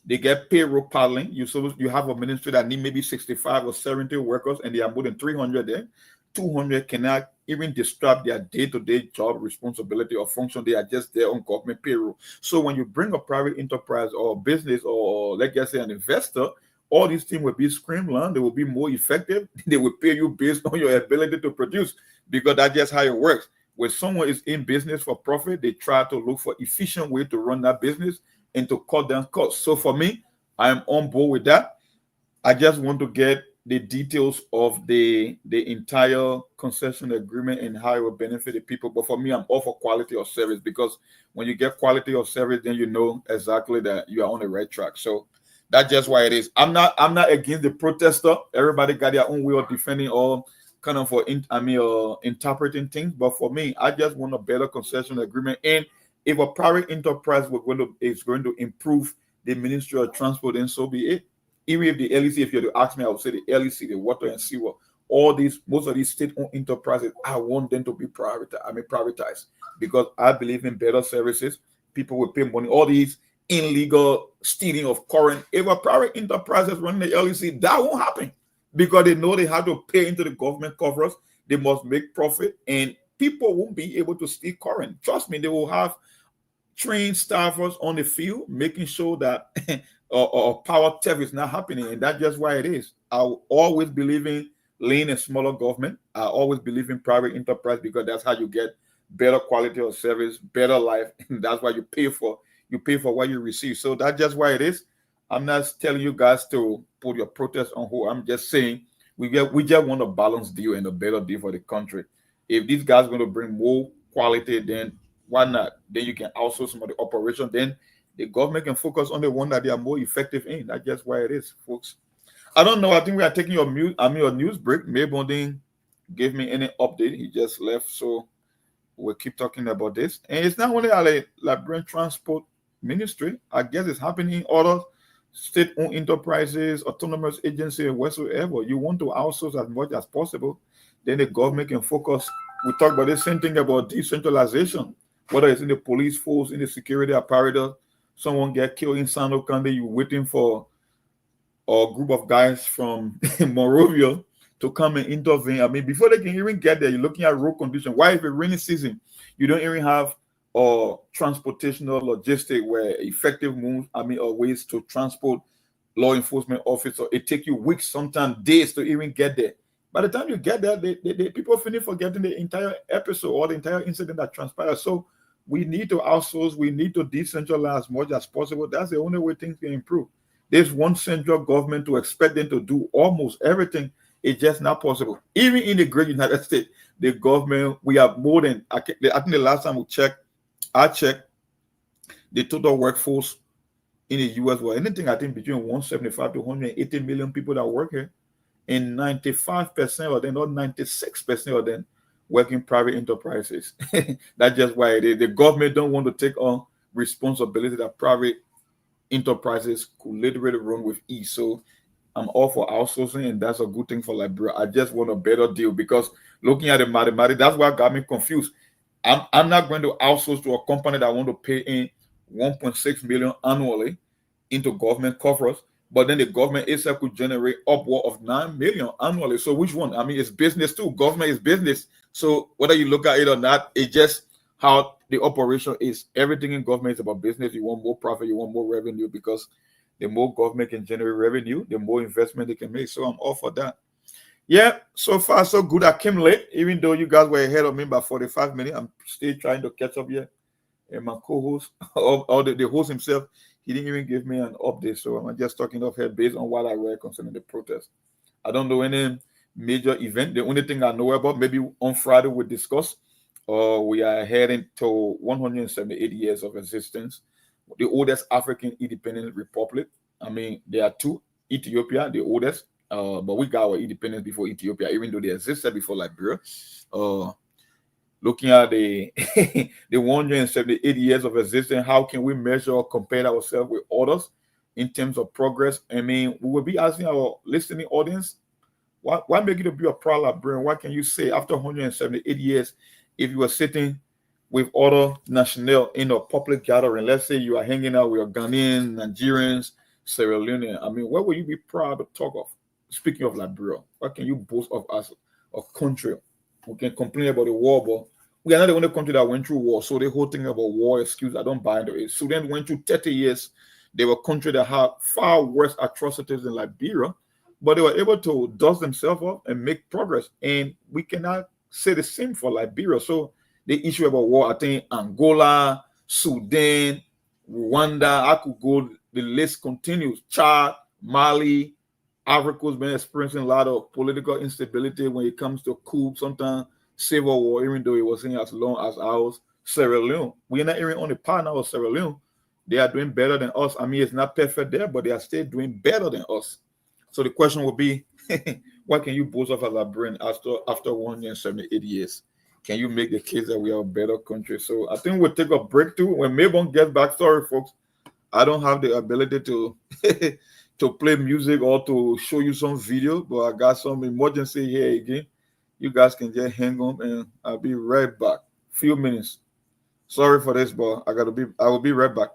They get payroll piling. You have a ministry that need maybe 65 or 70 workers, and they are more than 300 there. 200 cannot even describe their day-to-day job responsibility or function. They are just there on government payroll. So when you bring a private enterprise or business or let's say an investor, all these things will be streamlined. They will be more effective. They will pay you based on your ability to produce, because that's just how it works. When someone is in business for profit, they try to look for efficient way to run that business and to cut down costs. So for me, I am on board with that. I just want to get the details of the entire concession agreement and how it will benefit the people. But for me, I'm all for quality of service, because when you get quality of service, then you know exactly that you are on the right track. So that's just why it is. I'm not against the protester. Everybody got their own way of defending or kind of interpreting things. But for me, I just want a better concession agreement. And if a private enterprise is going to improve the Ministry of Transport, then so be it. Even if the LEC, if you had to ask me, I would say the LEC, the water and sewer, most of these state-owned enterprises, I want them to be privatized, because I believe in better services. People will pay money. All these illegal stealing of current, if a private enterprise is running the LEC, that won't happen, because they know they have to pay into the government coffers. They must make profit, and people won't be able to steal current. Trust me, they will have trained staffers on the field making sure that power theft is not happening, and that's just why it is. I always believe in lean and smaller government. I always believe in private enterprise, because that's how you get better quality of service, better life, and that's why you pay for what you receive. So that's just why it is. I'm not telling you guys to put your protest on hold. I'm just saying we just want a balanced deal and a better deal for the country. If these guys are going to bring more quality, then why not? Then you can outsource some of the operation. Then the government can focus on the one that they are more effective in. That's just why it is, folks. I don't know. I think we are taking your news break. Maybe didn't give me any update. He just left, so we'll keep talking about this. And it's not only a Liberian Transport Ministry. I guess it's happening in other state-owned enterprises, autonomous agencies, whatsoever. You want to outsource as much as possible, then the government can focus. We talk about the same thing about decentralization, whether it's in the police force, in the security apparatus. Someone get killed in Sando County, you're waiting for a group of guys from Monrovia to come and intervene. I mean, before they can even get there, you're looking at road conditions. Why, if it's rainy season, you don't even have transportational logistic where effective moves, or ways to transport law enforcement officers. It takes you weeks, sometimes days to even get there. By the time you get there, the people finish forgetting the entire episode or the entire incident that transpired. So we need to outsource, we need to decentralize as much as possible. That's the only way things can improve. There's one central government to expect them to do almost everything. It's just not possible. Even in the great United States, the government, we have more than, I think the last time I checked, the total workforce in the US was anything, I think, between 175 to 180 million people that work here. And 95% of them, or 96% of them, work in private enterprises. That's just why it is. The government don't want to take on responsibility that private enterprises could literally run with ease. So I'm all for outsourcing, and that's a good thing for Liberia. I just want a better deal because looking at the mathematics, that's what got me confused. I'm not going to outsource to a company that want to pay in 1.6 million annually into government coffers, but then the government itself could generate upward of 9 million annually. So which one? I mean, it's business too. Government is business. So whether you look at it or not, it's just how the operation is. Everything in government is about business. You want more profit, you want more revenue, because the more government can generate revenue, the more investment they can make. So I'm all for that. Yeah, so far so good. I came late, even though you guys were ahead of me by 45 minutes. I'm still trying to catch up here. And my co-host, or the host himself, he didn't even give me an update. So I'm just talking off here based on what I read concerning the protest. I don't know any major event. The only thing I know about, maybe on Friday we discuss, we are heading to 178 years of existence, the oldest African independent republic. I mean, there are two. Ethiopia, the oldest, but we got our independence before Ethiopia, even though they existed before Liberia. Looking at the the 178 years of existence, how can we measure or compare ourselves with others in terms of progress? I mean, we will be asking our listening audience, why make it to be a proud Liberian? What can you say after 178 years if you were sitting with other national in a public gathering? Let's say you are hanging out with your Ghanaians, Nigerians, Sierra Leone. I mean, what will you be proud to talk of? Speaking of Liberia, what can you boast of as a country? We can complain about the war, but we are not the only country that went through war. So the whole thing about war excuse, I don't buy into it. Sudan went through 30 years. They were a country that had far worse atrocities than Liberia, but they were able to dust themselves up and make progress. And we cannot say the same for Liberia. So the issue about war, I think Angola, Sudan, Rwanda, I could go, the list continues. Chad, Mali, Africa's been experiencing a lot of political instability when it comes to coup, sometimes civil war, even though it wasn't as long as ours. Sierra Leone, we're not even on the par now of Sierra Leone. They are doing better than us. I mean, it's not perfect there, but they are still doing better than us. So the question would be, what can you boast of as a brain after 178 years? Can you make the case that we are a better country? So I think we'll take a break too. When Mabon gets back, sorry folks, I don't have the ability to to play music or to show you some video, but I got some emergency here again. You guys can just hang on and I'll be right back. Few minutes. Sorry for this, but I will be right back.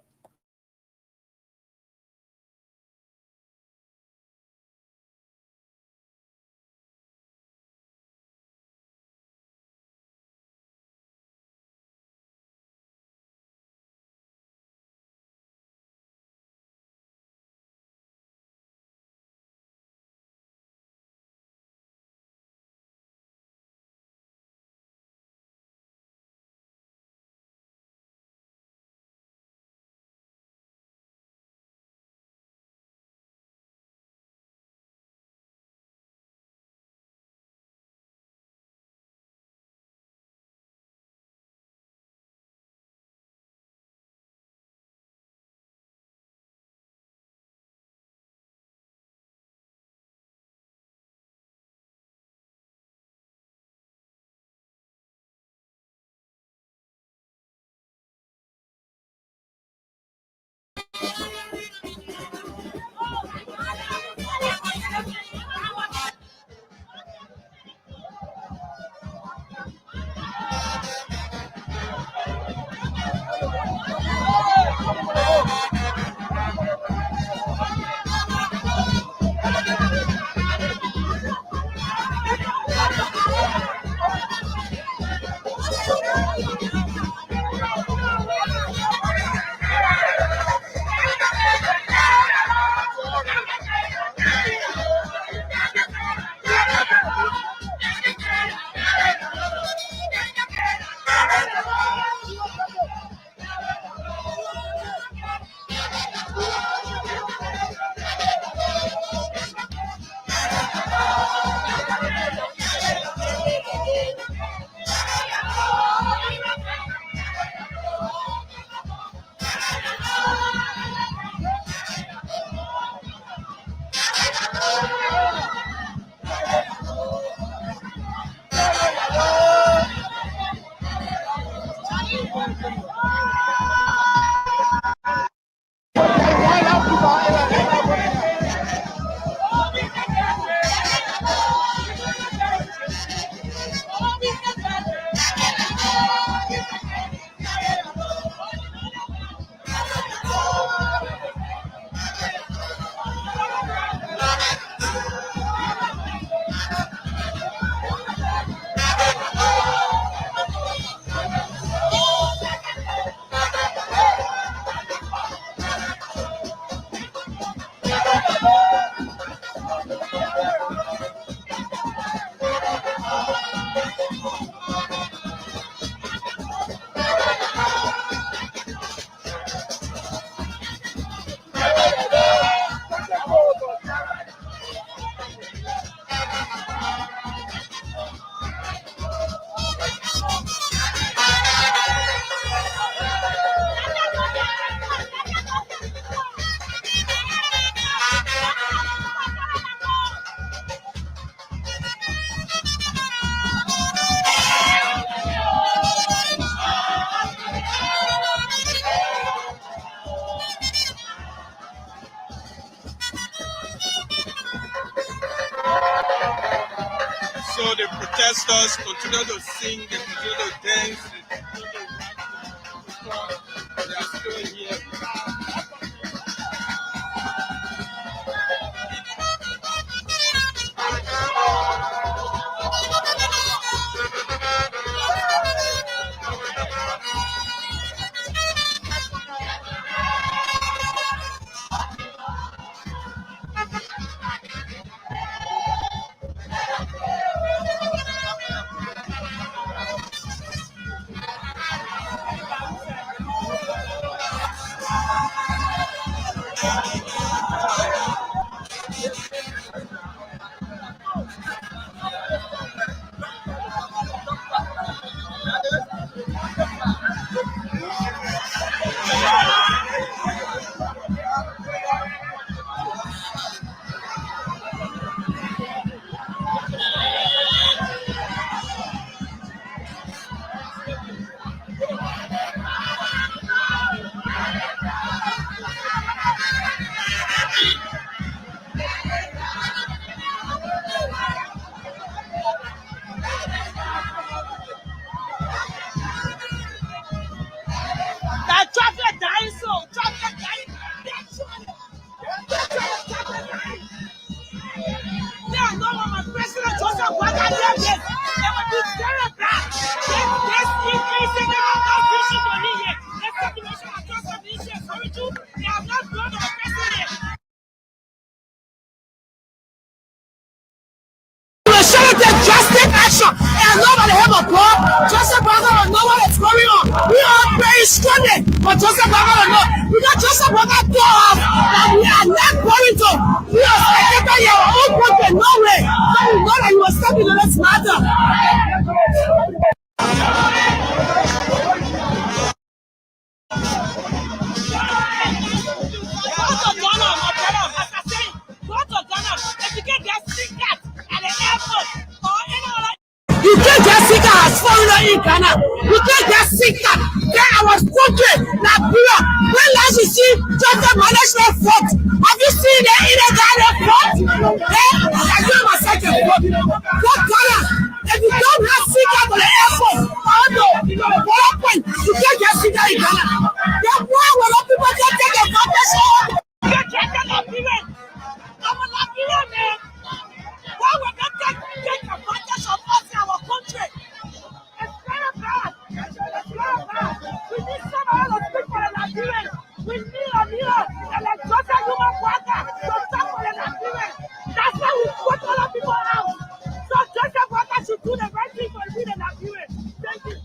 So the protesters continue to sing, they continue to dance, they continue to run because they are still here. That chocolate dying so chocolate dying. Yeah, no, my president Joseph Waka left this. They will be terrible. This increasing the vision to me here. Let's take the nation of Joseph Vision. Sorry, too. They have not grown to the president. We will show the drastic action. And nobody have a call. Joseph Waka will know what is going on. We are very struggling, but Joseph Waka will know. Because Joseph Waka told us that we are not going to. We are spectating your own country, no way. So we know that you will step into this matter. Go to Ghana, my brother. As I say, go to Ghana. If you can get tickets at the airport or any other. You can't get sicker as foreigner in Ghana. You can't get sicker. Then I was cooking like beer. When last you see just the management fort? Have you seen the illegal fort? Then I give myself a fort. Go Ghana. If you don't have sicker to the airport, you can't get sicker in Ghana. Then why will not people just take advantage of? You can't get Liberia. I'm a Liberia man. Why would not take advantage of us in our country? It's very bad. It's very bad. We need somebody to speak for the Nigerians. We need a leader like Joseph Human Waka to stand for the Nigerians. That's why we put all the people out. So Joseph Waka should do the right thing for the Nigerians. Thank you.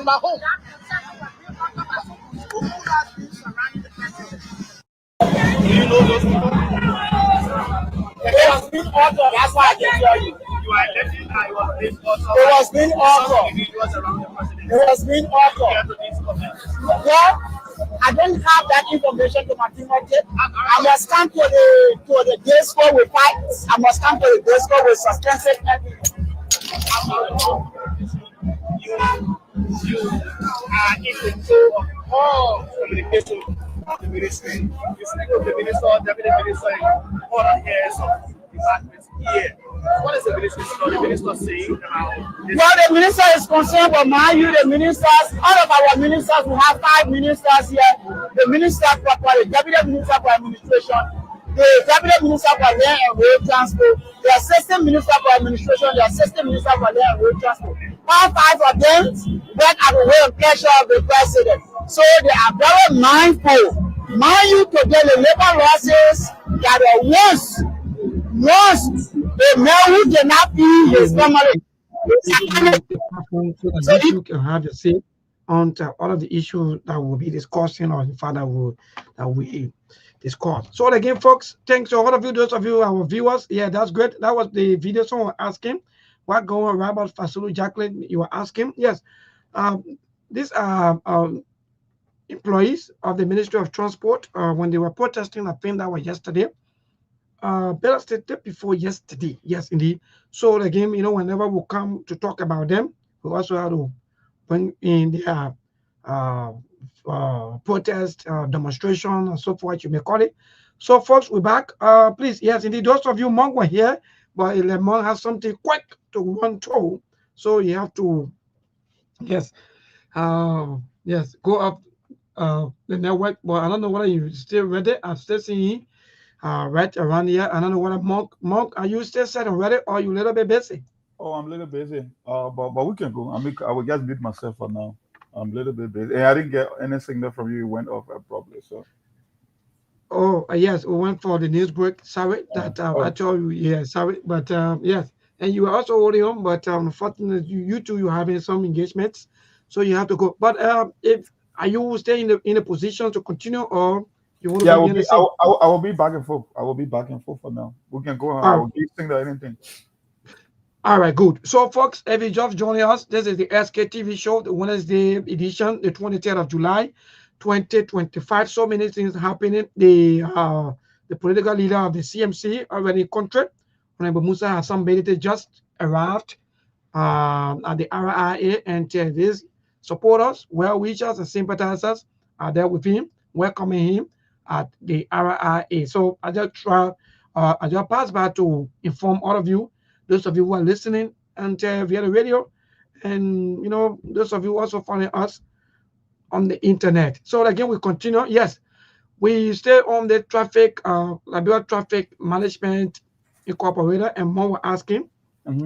My home. Do you know those people? It was being authored. That's why I can tell you. You are elected. I was being authored. It was being authored. It was being authored. Yeah, I don't have that information to my fingertip. I must come to the discourse with fights. I must come to the discourse with substantive evidence. You are in control of all communication of the ministry. You speak with the minister, deputy minister, in all areas of departments here. What is the minister saying about this? Well, the minister is concerned for the ministers, all of our ministers, we have 5 ministers here. The minister for the deputy minister for administration, the deputy minister for land and road transport, the assistant minister for administration, the assistant minister for land and road transport. All 5 of them went at the way of pleasure of the president. So they are very mindful. Mind you, today the labor losses that are once a man who cannot be his family. So that you can have your say on all of the issues that will be discussing or the father will that we discuss. So again, folks, thanks to all of you, those of you our viewers. Yeah, that's great. That was the video someone asking. what going on, Robert Fasulu, Jacqueline, you were asking? Yes. These are employees of the Ministry of Transport when they were protesting. I think that was yesterday. Better stated before yesterday. Yes, indeed. So again, whenever we come to talk about them, we also have to bring in their protest, demonstration, and so forth, you may call it. So, folks, we're back. Please, yes, indeed, those of you Monk were here, but Lemon has something quick to run through. So you have to, yes, go up the network. But I don't know whether you still read it. I'm still seeing right around here. I don't know whether Monk, are you still set and ready, or are you a little bit busy? Oh, I'm a little busy. But we can go. I will just mute myself for now. I'm a little bit busy. And I didn't get any signal from you. It went off abruptly. So. Oh, yes, we went for the news break. Sorry that I told you. Yeah, sorry, but yes, and you were also holding on, but unfortunately, you two you having some engagements, so you have to go. But if are you staying in a position to continue, or you want to Yeah, be behind the scene? I will be back and forth. I will be back and forth for now. We can go. I will give signal anything. All right, good. So, folks, if you just joining us, this is the Sktv show, the Wednesday edition, the 23rd of July, 2025. So many things happening. The political leader of the CMC already in country, Honorable Musa Hassan Bedite, just arrived at the RIA, and his supporters, well-wishers, and sympathizers are there with him, welcoming him at the RIA. So I just pass by to inform all of you, those of you who are listening and via the radio, and those of you also following us on the internet. So again, we continue. Yes, we stay on the traffic, Liberia Traffic Management Incorporated, and more were asking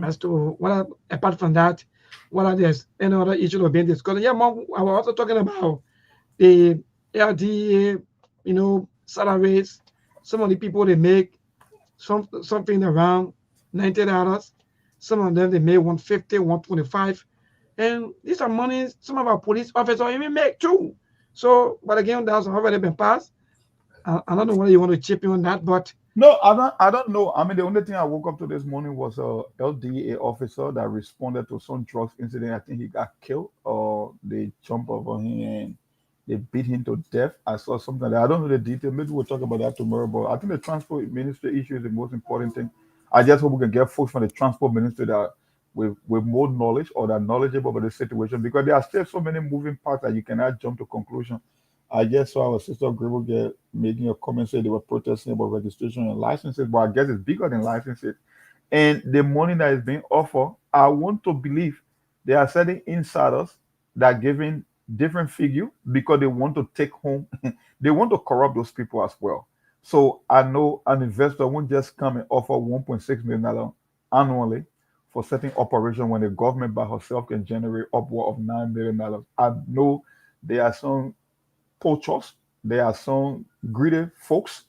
as to what apart from that, what are there's any other issues being discussed. Yeah, Mom, I was also talking about the LDA, salaries. Some of the people they make something around $90. Some of them they make 150, 125. And these are monies some of our police officers even make too. So, but again, that's already been passed. I don't know whether you want to chip in on that, but no, I don't know. I mean, the only thing I woke up to this morning was a LDA officer that responded to some drugs incident. I think he got killed, or they jumped over him and they beat him to death. I saw something I don't know the detail. Maybe we'll talk about that tomorrow. But I think the transport ministry issue is the most important thing. I just hope we can get folks from the transport ministry that with more knowledge or that are knowledgeable about the situation, because there are still so many moving parts that you cannot jump to conclusion. I just saw our sister Grable get making a comment saying they were protesting about registration and licenses, but I guess it's bigger than licenses. And the money that is being offered, I want to believe there are certain insiders that are giving different figure because they want to take home, they want to corrupt those people as well. So I know an investor won't just come and offer $1.6 million annually for certain operation when the government by herself can generate upward of $9 million. I know there are some poachers, there are some greedy folks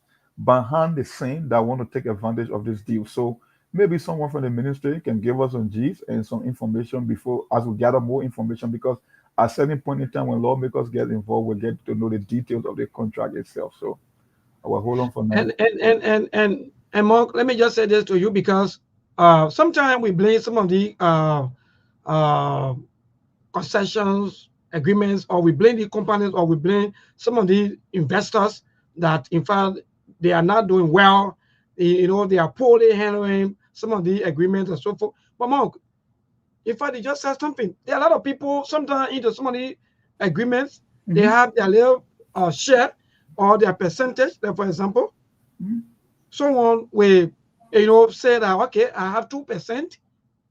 behind the scene that want to take advantage of this deal. So maybe someone from the ministry can give us some G's and some information before as we gather more information, because at a certain point in time when lawmakers get involved, we get to know the details of the contract itself. So I will hold on for now. And Mark, let me just say this to you, because sometimes we blame some of the concessions agreements, or we blame the companies, or we blame some of the investors that in fact they are not doing well. They are poorly handling some of the agreements and so forth. But Mark, in fact, they just said something. There are a lot of people sometimes into some of the agreements, they have their little share or their percentage. Like for example, someone will say that, okay, I have 2%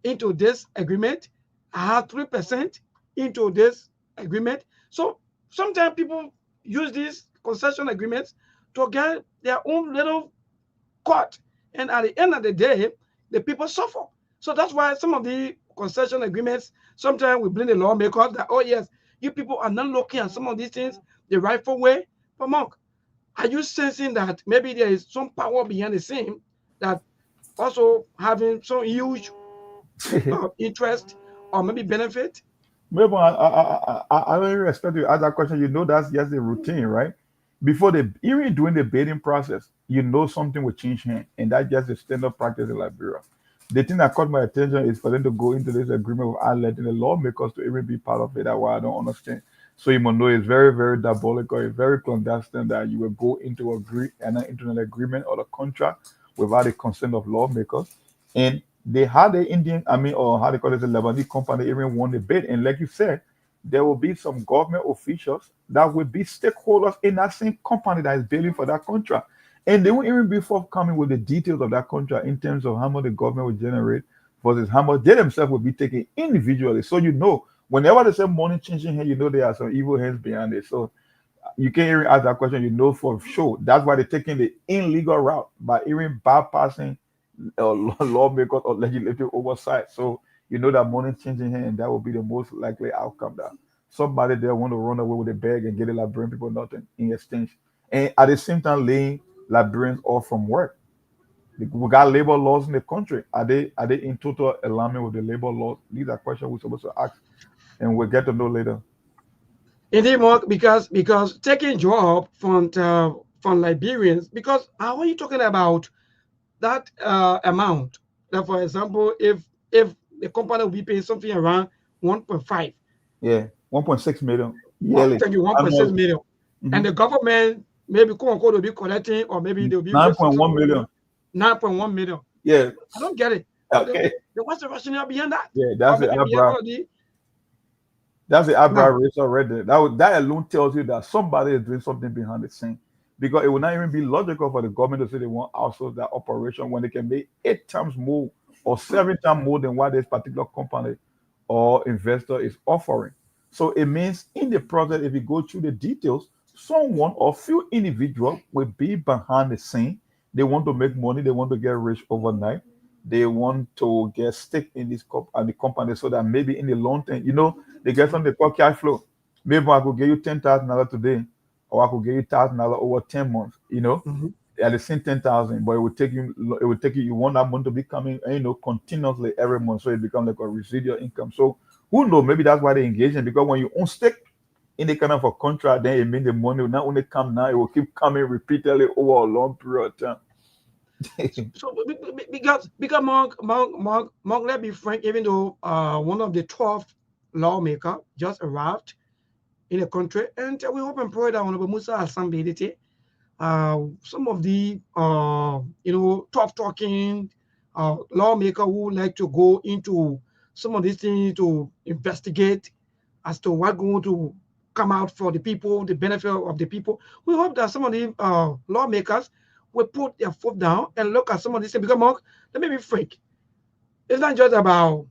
into this agreement, I have 3% into this agreement. So sometimes people use these concession agreements to get their own little cut, and at the end of the day, the people suffer. So that's why some of the concession agreements, sometimes we blame the lawmakers that, oh yes, you people are not looking at some of these things the rightful way. But Mark, are you sensing that maybe there is some power behind the scene that also having some huge interest or maybe benefit? Maybe I really respect you ask that question. You know that's just the routine, right? Before even during the bidding process, you know something will change hand, and that's just the standard practice in Liberia. the thing that caught my attention is for them to go into this agreement without letting the lawmakers to even be part of it. That's why I don't understand. So you must know it's very, very diabolical, it's very clandestine that you will go into into an agreement or a contract without the consent of lawmakers. And they had the Indian, or how they call it, the Lebanese company even won the bid. And like you said, there will be some government officials that will be stakeholders in that same company that is bidding for that contract. And they won't even be forthcoming with the details of that contract in terms of how much the government will generate versus how much they themselves will be taking individually. So you know, whenever they say money changing here, you know there are some evil hands behind it. So you can't even ask that question, you know for sure. That's why they're taking the illegal route by even bypassing lawmakers or legislative oversight. So you know that money changing here, and that will be the most likely outcome that somebody there want to run away with a bag and get it like bring people nothing in exchange. And at the same time laying Liberians off from work. We got labor laws in the country. Are they in total alignment with the labor laws? These are questions we're supposed to ask, and we'll get to know later. Indeed, Mark, because taking job from Liberians, because how are you talking about that amount? That, for example, if the company will be paying something around 1.5. Yeah, 1.6 million yearly. Thank you, 1.6 million. Mm-hmm. And the government maybe quote unquote will be collecting, or maybe they'll be 9.1 million. 9.1 million. Yeah. I don't get it. Okay. What's the rationale behind that? Yeah, that's the eyebrow. That's the eyebrow raise already. That alone tells you that somebody is doing something behind the scene. Because it will not even be logical for the government to say they want to outsource that operation when they can make 8 times more or 7 times more than what this particular company or investor is offering. So it means in the process, if you go through the details, someone or few individuals will be behind the scene. They want to make money. They want to get rich overnight. They want to get stick in this the company so that maybe in the long term, they get something called cash flow. Maybe I could give you $10,000 today, or I could give you $1,000 over 10 months. Mm-hmm. At the same 10,000, but it would take you. You want that money to be coming, continuously every month, so it becomes like a residual income. So who knows? Maybe that's why they engage in, because when you own stake in the kind of a contract, then it means the money will not only come now, it will keep coming repeatedly over a long period of time. So because Mark, let me frank, even though one of the 12 lawmakers just arrived in the country, and we hope and pray that Honorable Musa Hassan Bedete, some of the tough talking lawmaker who would like to go into some of these things to investigate as to what's going to come out for the people, the benefit of the people. We hope that some of the lawmakers will put their foot down and look at some of these things. Because Mark, let me be frank, it's not just about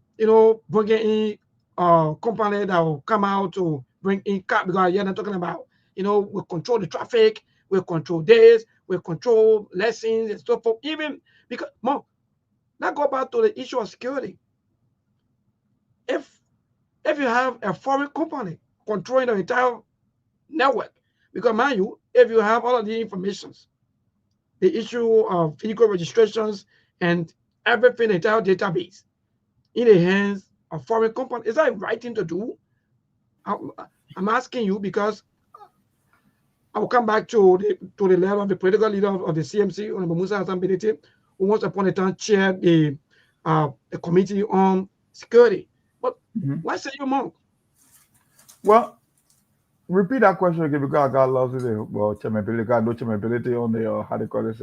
bringing in company that will come out to bring in car, because you're not talking about we control the traffic, we control this, we control lessons and so forth. Even because Mark, now go back to the issue of security. If you have a foreign company controlling the entire network, because mind you, if you have all of the informations, the issue of vehicle registrations and everything, the entire database in the hands of foreign company, is that the right thing to do? I'm asking you because I will come back to the level of the political leader of the CMC, Honorable Musa Hassan Bedete, who once upon a time chaired the committee on security. But why say you, Monk? Well, repeat that question again, because I got lost in it. Well, chairmanability, got no chairmanability on the how they call it?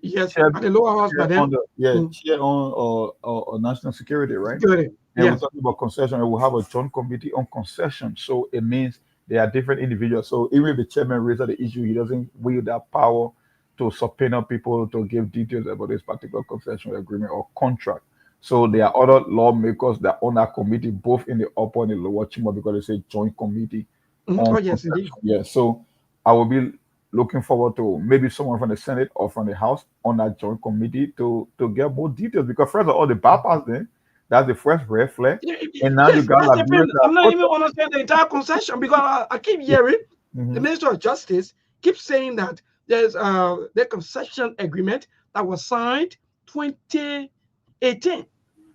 Yes, at the lower house, but then chair on national security, right? Security. And we're talking about concession, and we'll have a joint committee on concession. So it means there are different individuals. So even if the chairman raises the issue, he doesn't wield that power to subpoena people to give details about this particular concession agreement or contract. So there are other lawmakers that on that committee, both in the upper and the lower chamber, because it's a joint committee. Oh, yes, indeed. Yeah. So I will be looking forward to maybe someone from the Senate or from the House on that joint committee to get more details, because first of all, the bypass then, that's the first red flag. And now you got like I'm not even understanding the entire concession, because I keep hearing the Minister of Justice keeps saying that there's the concession agreement that was signed 2018,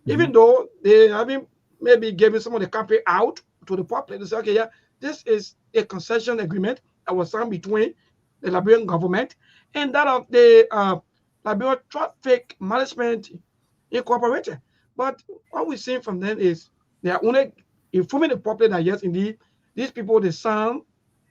even though they haven't maybe given some of the copy out to the public to say, okay, yeah, this is a concession agreement that was signed between the Liberian government and that of the like traffic management incorporated. But what we're seeing from them is they are only informing the public that yes, indeed, these people they signed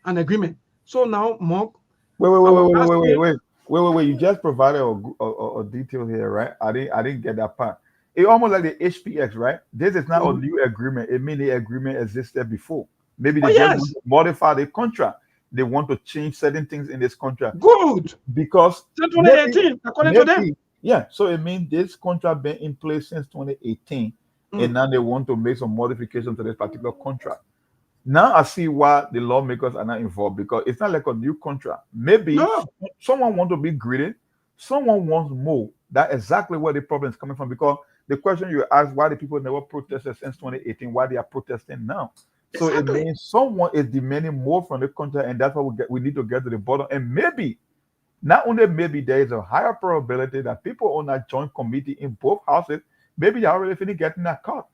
an agreement. So now, Mark, Wait. You just provided a detail here, right? I didn't get that part. It almost like the HPX, right? This is not a new agreement. It means the agreement existed before. Maybe they just want to modify the contract. They want to change certain things in this contract. Good. Because 2018, according to them. Yeah, so it means this contract been in place since 2018, and now they want to make some modifications to this particular contract. Now I see why the lawmakers are not involved, because it's not like a new contract. Maybe someone wants to be greedy, someone wants more. That's exactly where the problem is coming from. Because the question you asked, why the people never protested since 2018, why they are protesting now? So it means someone is demanding more from the contract, and that's what we need to get to the bottom. And maybe, not only maybe, there is a higher probability that people on that joint committee in both houses, maybe they already finished getting that cut.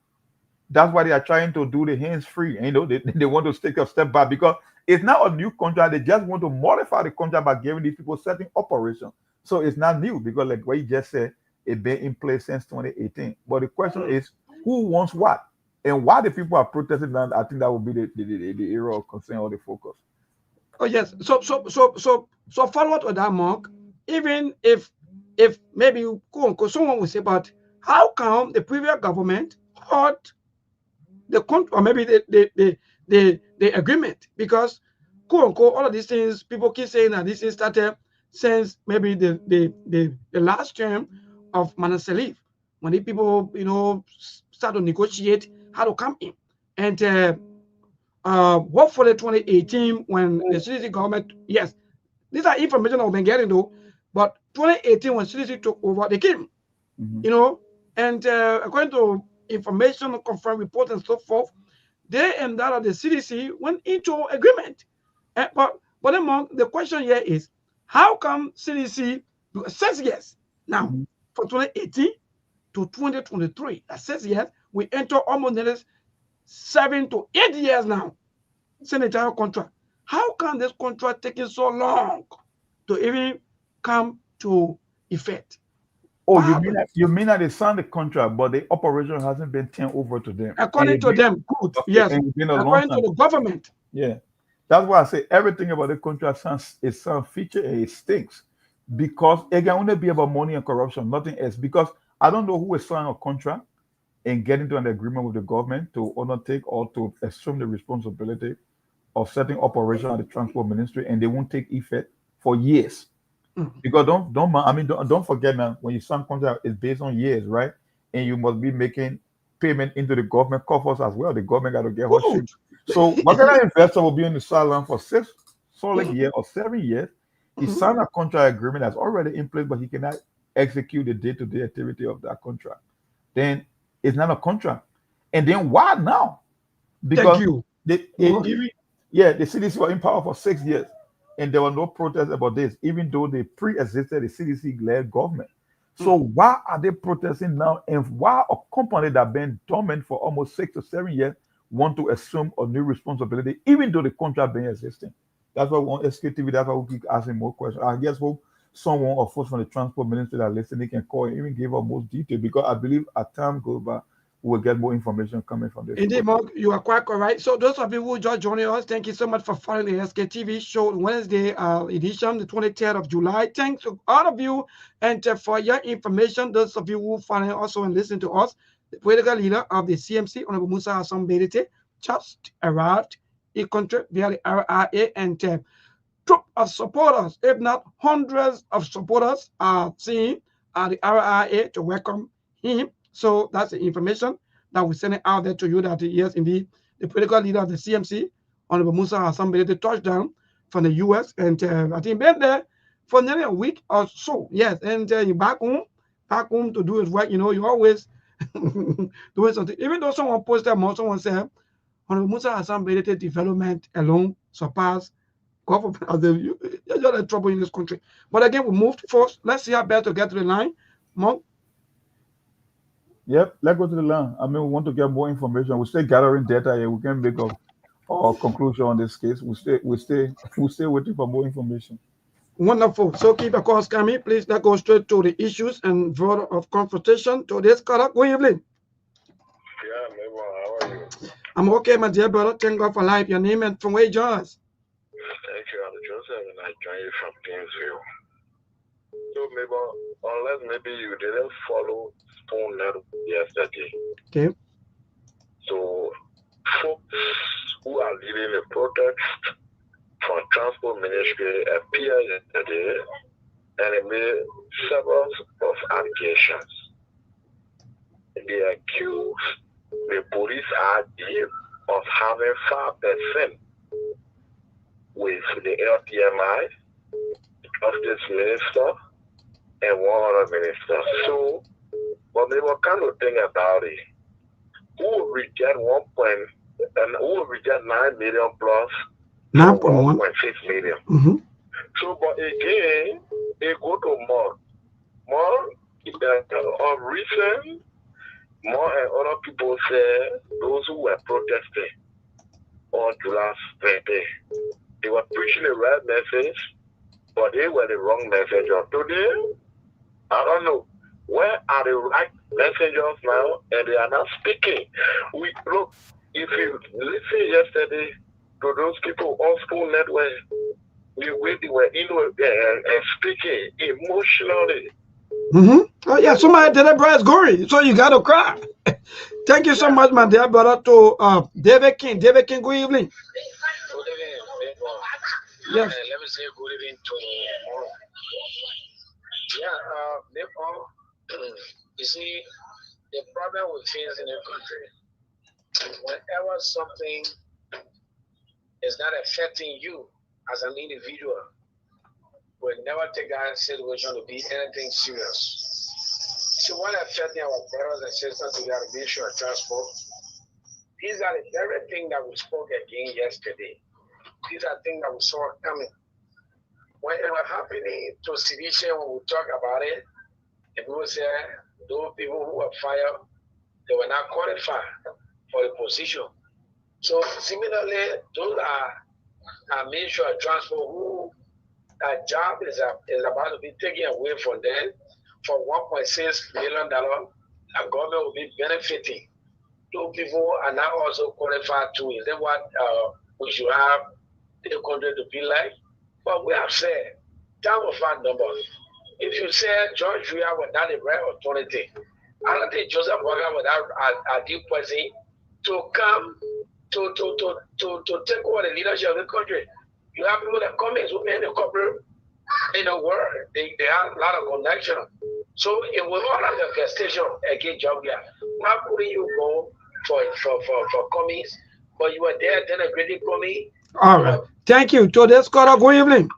That's why they are trying to do the hands-free. You know, they want to take a step back, because it's not a new contract. They just want to modify the contract by giving these people certain operations. So it's not new, because like what you just said, it's been in place since 2018. But the question is, who wants what? And why the people are protesting? I think that would be the area of concern or the focus. Oh yes. So follow up on that, Mark. Even if maybe someone will say, but how come the previous government hurt the contract, or maybe the agreement? Because all of these things, people keep saying that this is started since maybe the last term of Manasseh Sktv, when the people start to negotiate how to come in. And hopefully 2018, when the CDC government, yes, these are information I've been getting though, but 2018 when CDC took over, they came, and according to information, confirmed reports and so forth, they and that of the CDC went into agreement. But then the question here is, how come CDC 6 years now, from 2018 to 2023, that 6 years, we enter almost nearly 7 to 8 years now, sanitary contract. How can this contract taking so long to even come to effect? Oh, you mean that they signed the contract, but the operation hasn't been turned over to them? According to them, good. Yes. According to the government. Yeah. That's why I say everything about the contract is some feature and it stinks. Because it can only be about money and corruption, nothing else. Because I don't know who is signing a contract and get into an agreement with the government to undertake or to assume the responsibility of setting operation at the transport ministry, and they won't take effect for years. Because don't forget now, when you sign contract, it's based on years, right? And you must be making payment into the government coffers as well. The government got to get her shit. So what kind of investor will be on the sideline for 6 solid years or 7 years? He signed a contract agreement that's already in place, but he cannot execute the day-to-day activity of that contract. Then it's not a contract. And then why now? Because the CDC were in power for 6 years, and there were no protests about this, even though they pre-existed the CDC-led government. So why are they protesting now? And why a company that been dormant for almost 6 to 7 years want to assume a new responsibility, even though the contract been existing? That's why we want Sktv. That's why we keep asking more questions. I guess hope someone or folks from the transport ministry that listening can call and even give us more detail, because I believe as time goes by, we'll get more information coming from this. Indeed, Mark, you are quite correct. So those of you who just joining us, thank you so much for following the Sktv show Wednesday edition, the 23rd of July. Thanks to all of you, and for your information, those of you who following also and listening to us, the political leader of the CMC, Honorable Musa Hassan Bedete, just arrived in country via the RIA, and troop of supporters, if not hundreds of supporters, are seen at the RIA to welcome him. So that's the information that we're sending out there to you, that yes, indeed, the political leader of the CMC, Honorable Musa Hassan Bedete, touchdown from the US, and I think been there for nearly a week or so. Yes, and you're back home to do his work. You're always doing something. Even though someone posted more, someone said, Honorable Musa Hassan Bedete development alone surpassed government. You're in trouble in this country. But again, we moved first. Let's see how best to get to the line. Monk. Yep, let's go to the line. We want to get more information. We're still gathering data here. We can make a conclusion on this case. We stay waiting for more information. Wonderful. So keep your calls coming. Please let's go straight to the issues and vote of confrontation. To this caller, good evening. Yeah, Mabel, how are you? I'm okay, my dear brother. Thank God for life. Your name and from where you join us? Thank you, I'm Joseph, and I join you from Kingsville. So, Mabel, unless maybe you didn't follow Spoon Network yesterday. Okay. So, folks who are leading the protest from Transport Ministry appeared yesterday and they made several of allegations. They accused the police RD of having 5% with the LTMI, Justice Minister, and one other minister. So, but they were kind of think about it. Who would reject 9 million plus 1.6 million? Mm-hmm. So, but again, they go to more of recent, more and other people say those who were protesting on July 30, they were preaching the right message, but they were the wrong messenger. Today, I don't know, where are the right messengers now, and they are not speaking. We look, if you listen yesterday to those people on Spoon Network, they were speaking emotionally. Mm-hmm. Oh yeah, somebody did a brass gory, so you gotta cry. Thank you so much, my dear brother. To David King. David King, good evening. Good evening, people. Yes. Let me say good evening to all. Yeah, people, you see, the problem we face in the country, whenever something is not affecting you as an individual, we never take that situation to be anything serious. So what affecting our brothers and sisters who are Ministry of Transport, these are the very things that we spoke again yesterday. These are things that we saw coming. When it was happening to sedition, when we talk about it, the people say those people who were fired, they were not qualified for the position. So similarly, those are Ministry of Transport who that job is about to be taken away from them for $1.6 million. The government will be benefiting. Those people are now also qualified too. Is that what we should have the country to be like? But we have said, time of our number. If you say George Weah without the right authority, I don't think Joseph Boaga without a deep person to come to take over the leadership of the country. You have people that come in in the corporate in the world. They have a lot of connection. So it was all of the gestation against George Weah. How could you go for comings? But you were there denigrating coming. All right. Thank you. To this caller, good evening.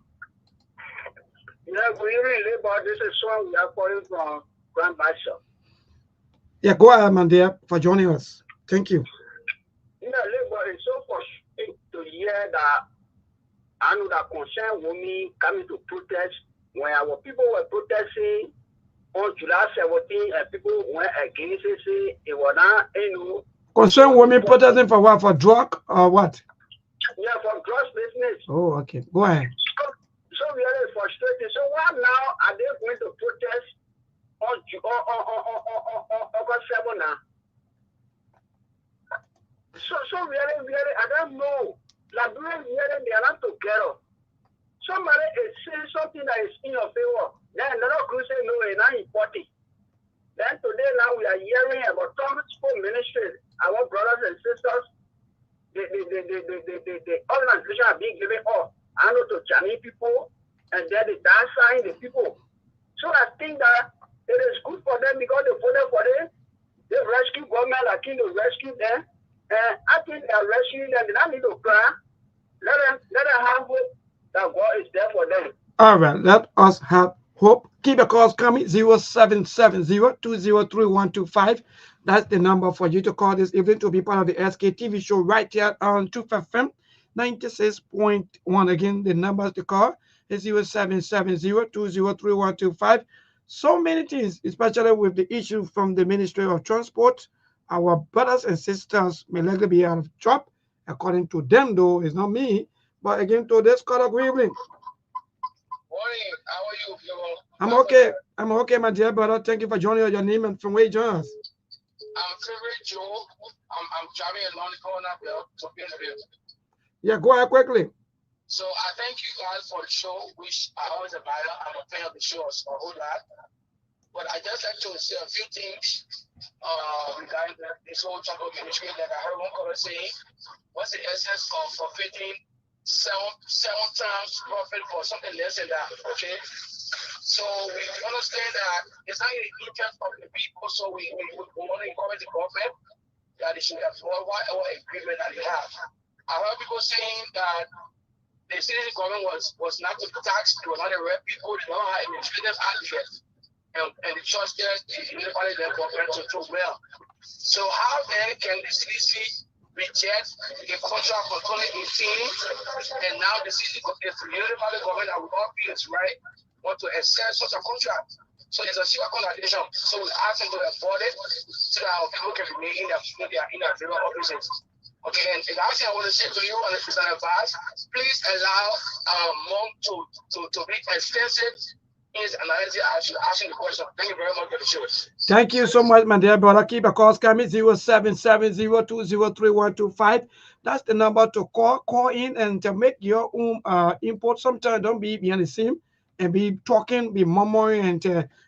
Yeah, good evening, Labor. This is Sean. We are calling from Grand Bishop. Yeah, go ahead, my dear, for joining us. Thank you. Yeah, Labor, it's so frustrating to hear that I know that concerned women coming to protest when our people were protesting on July 17th and people went against it, say it was not, Concerned women protesting for what? For drug or what? Yeah, for drugs business. Oh, okay. Go ahead. So really frustrated. So why now are they going to protest on August 7 now? So really, I don't know. Like really, they are not together. Somebody is saying something that is in your favor. Then another group say no, it's not important. Then today now we are hearing about transport ministry. Our brothers and sisters, the organization are being given up. I know to Chinese people, and then they sign the people. So I think that it is good for them because they voted for them. They rescue government, like to rescue them. And I think they are rescuing them. They don't need to cry. Let them have hope that God is there for them. All right, let us have hope. Keep the calls coming. 0770-203-125. That's the number for you to call this evening to be part of the Sktv show right here on 2FM 96.1. Again, the numbers to call is 0770-203-125. So many things, especially with the issue from the Ministry of Transport. Our brothers and sisters may likely be out of job. According to them, though, it's not me. But again, to this caller, good evening. Boy, morning. How are you, people? I'm okay. I'm okay, my dear brother. Thank you for joining us. Your name and from where you join us. I'm favorite Joe. I'm driving along the corner to Painesville. Yeah, go ahead quickly. So I thank you guys for the show, which I always admire. I'm a fan of the show a whole lot. But I just like to say a few things regarding this whole Trump ministry that I heard one caller saying, what's the essence of forfeiting seven times profit for something less than that, okay? So we understand that it's not in the interest of the people, so we want to encourage the government that they should have whatever agreement that they have. I heard people saying that the citizen government was not to tax, they were not to rep people, they don't have administrative advocates. And the church there, everybody there government to do well. So how then can the CDC reject a contract for 2018 and now the CDC government that will not be its right want to accept such a contract? So there's a civil contradiction. So we ask them to afford it so that our people can remain in their federal offices. Okay, and the last thing I want to say to you and the advice, please allow mom to read extensive is analyzing asking the question. Thank you very much for the show. Thank you so much, my dear brother. Keep a call coming 0770203125. That's the number to call. Call in and to make your own input. Sometimes don't be behind the scene and be talking, be murmuring,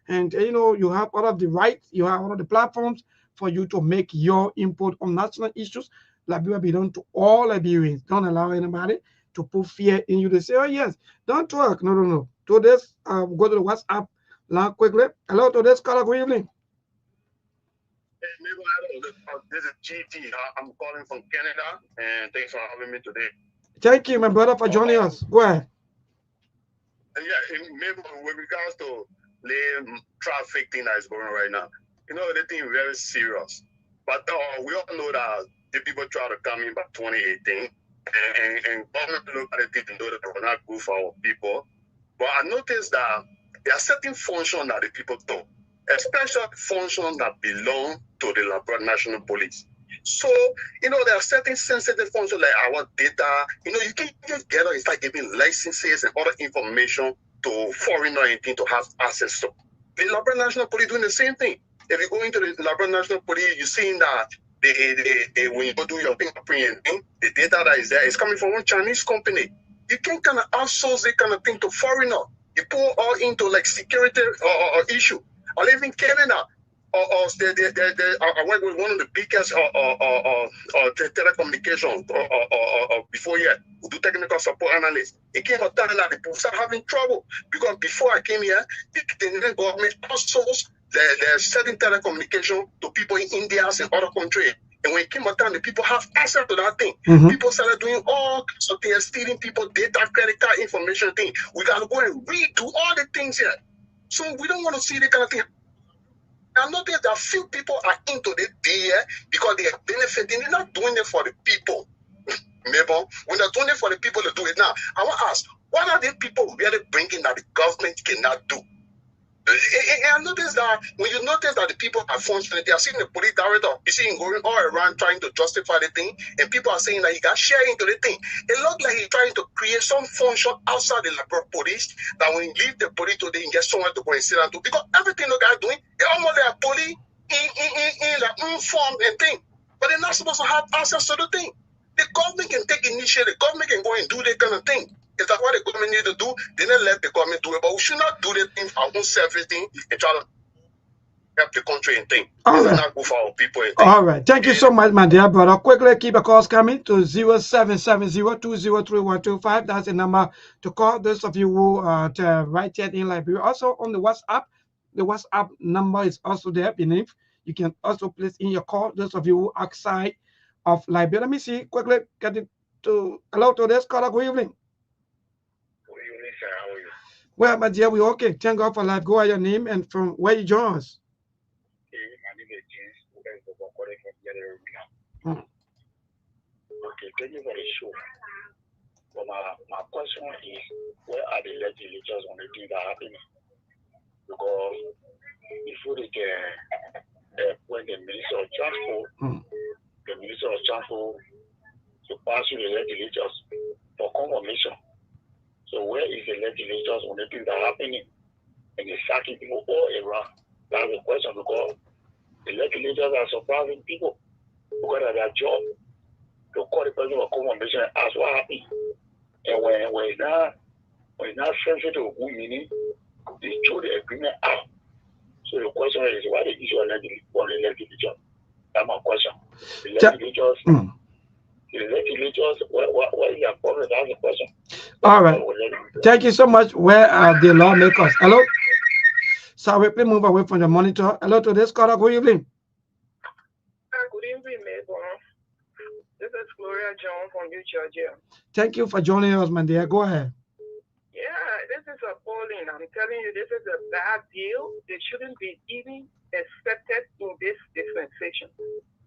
and you know you have all of the rights, you have all of the platforms for you to make your input on national issues. Liberia belong to all Liberians. Don't allow anybody to put fear in you. They say, oh yes, don't talk. No. To this, go to the WhatsApp line quickly. Hello, to this caller. Good evening. This is GT. I'm calling from Canada, and thanks for having me today. Thank you, my brother, for joining us. Go ahead. Yeah, maybe with regards to the traffic thing that is going on right now, you know, the thing is very serious. But we all know that the people try to come in by 2018, and government look at it and know that they will not good for our people. But I noticed that there are certain functions that the people do, especially functions that belong to the Liberia National Police. So, you know, there are certain sensitive functions like our data. You know, you can just get and start giving licenses and other information to foreign or anything to have access to. The Liberia National Police doing the same thing. If you go into the Liberia National Police, you're seeing that they when you go do your fingerprint, the data that is there is coming from one Chinese company. You can kind of outsource that kind of thing to foreigner. You pull all into like security or issue. I live in Canada. I work with one of the biggest telecommunications before here. We do technical support analysts. It came a time that people start having trouble because before I came here, the government outsourced the certain telecommunication to people in India and other countries. And when it came a time, the people have access to that thing. People started doing all kinds of things, stealing people data, credit card information thing. We got to go and redo all the things here. So we don't want to see that kind of thing. I notice that few people are into the day because they are benefiting. They're not doing it for the people. Maybe when they're doing it for the people to do it now, I want to ask, what are the people really bringing that the government cannot do? And I noticed that when you notice that the people are functioning, they are seeing the police director, you see him going all around trying to justify the thing, and people are saying that he got share into the thing. It looks like he's trying to create some function outside the Liberia police that when you leave the police today and get somewhere to go and sit down to, because everything the guy doing, they almost like a police in their own form and thing, but they're not supposed to have access to the thing. The government can take initiative, the government can go and do that kind of thing. Is that what the government need to do? They don't let the government do it, but we should not do the thing for our own selfish thing and try to help the country and thing. All right. Not good for our people and thing. All right. Thank you so much, my dear brother. Quickly keep a calls coming to 0770203125. That's the number to call. Those of you who to write it in Liberia. Also on the WhatsApp number is also there beneath. You can also place in your call. Those of you who outside of Liberia. Let me see quickly. Get it to hello to this caller. Good evening. How are you? Well, my dear, we okay. Thank God for life. Go at your name and from where you join us. My name is James. Okay, thank you for the show. But my question is, where are the legislators on the thing that happened? Because before they can, when the Minister of Transport, to pass through the legislators for confirmation. So where is the legislators when the things are happening? And they're sacking people all around. That's the question, because the legislators are surprising people because of their job. To call the person of convention and ask what happened. And when it's not sensitive to good meaning, they throw the agreement out. So the question is, why the issue of the legislature? That's my question. The legislators, what is their problem? That's the question. All right. Thank you so much. Where are the lawmakers? Hello? Sorry, please move away from the monitor. Hello to this caller. Good evening. Good evening, neighbor. This is Gloria John from New Georgia. Thank you for joining us, my dear. Go ahead. Yeah, this is appalling. I'm telling you, this is a bad deal. They shouldn't be even accepted in this dispensation.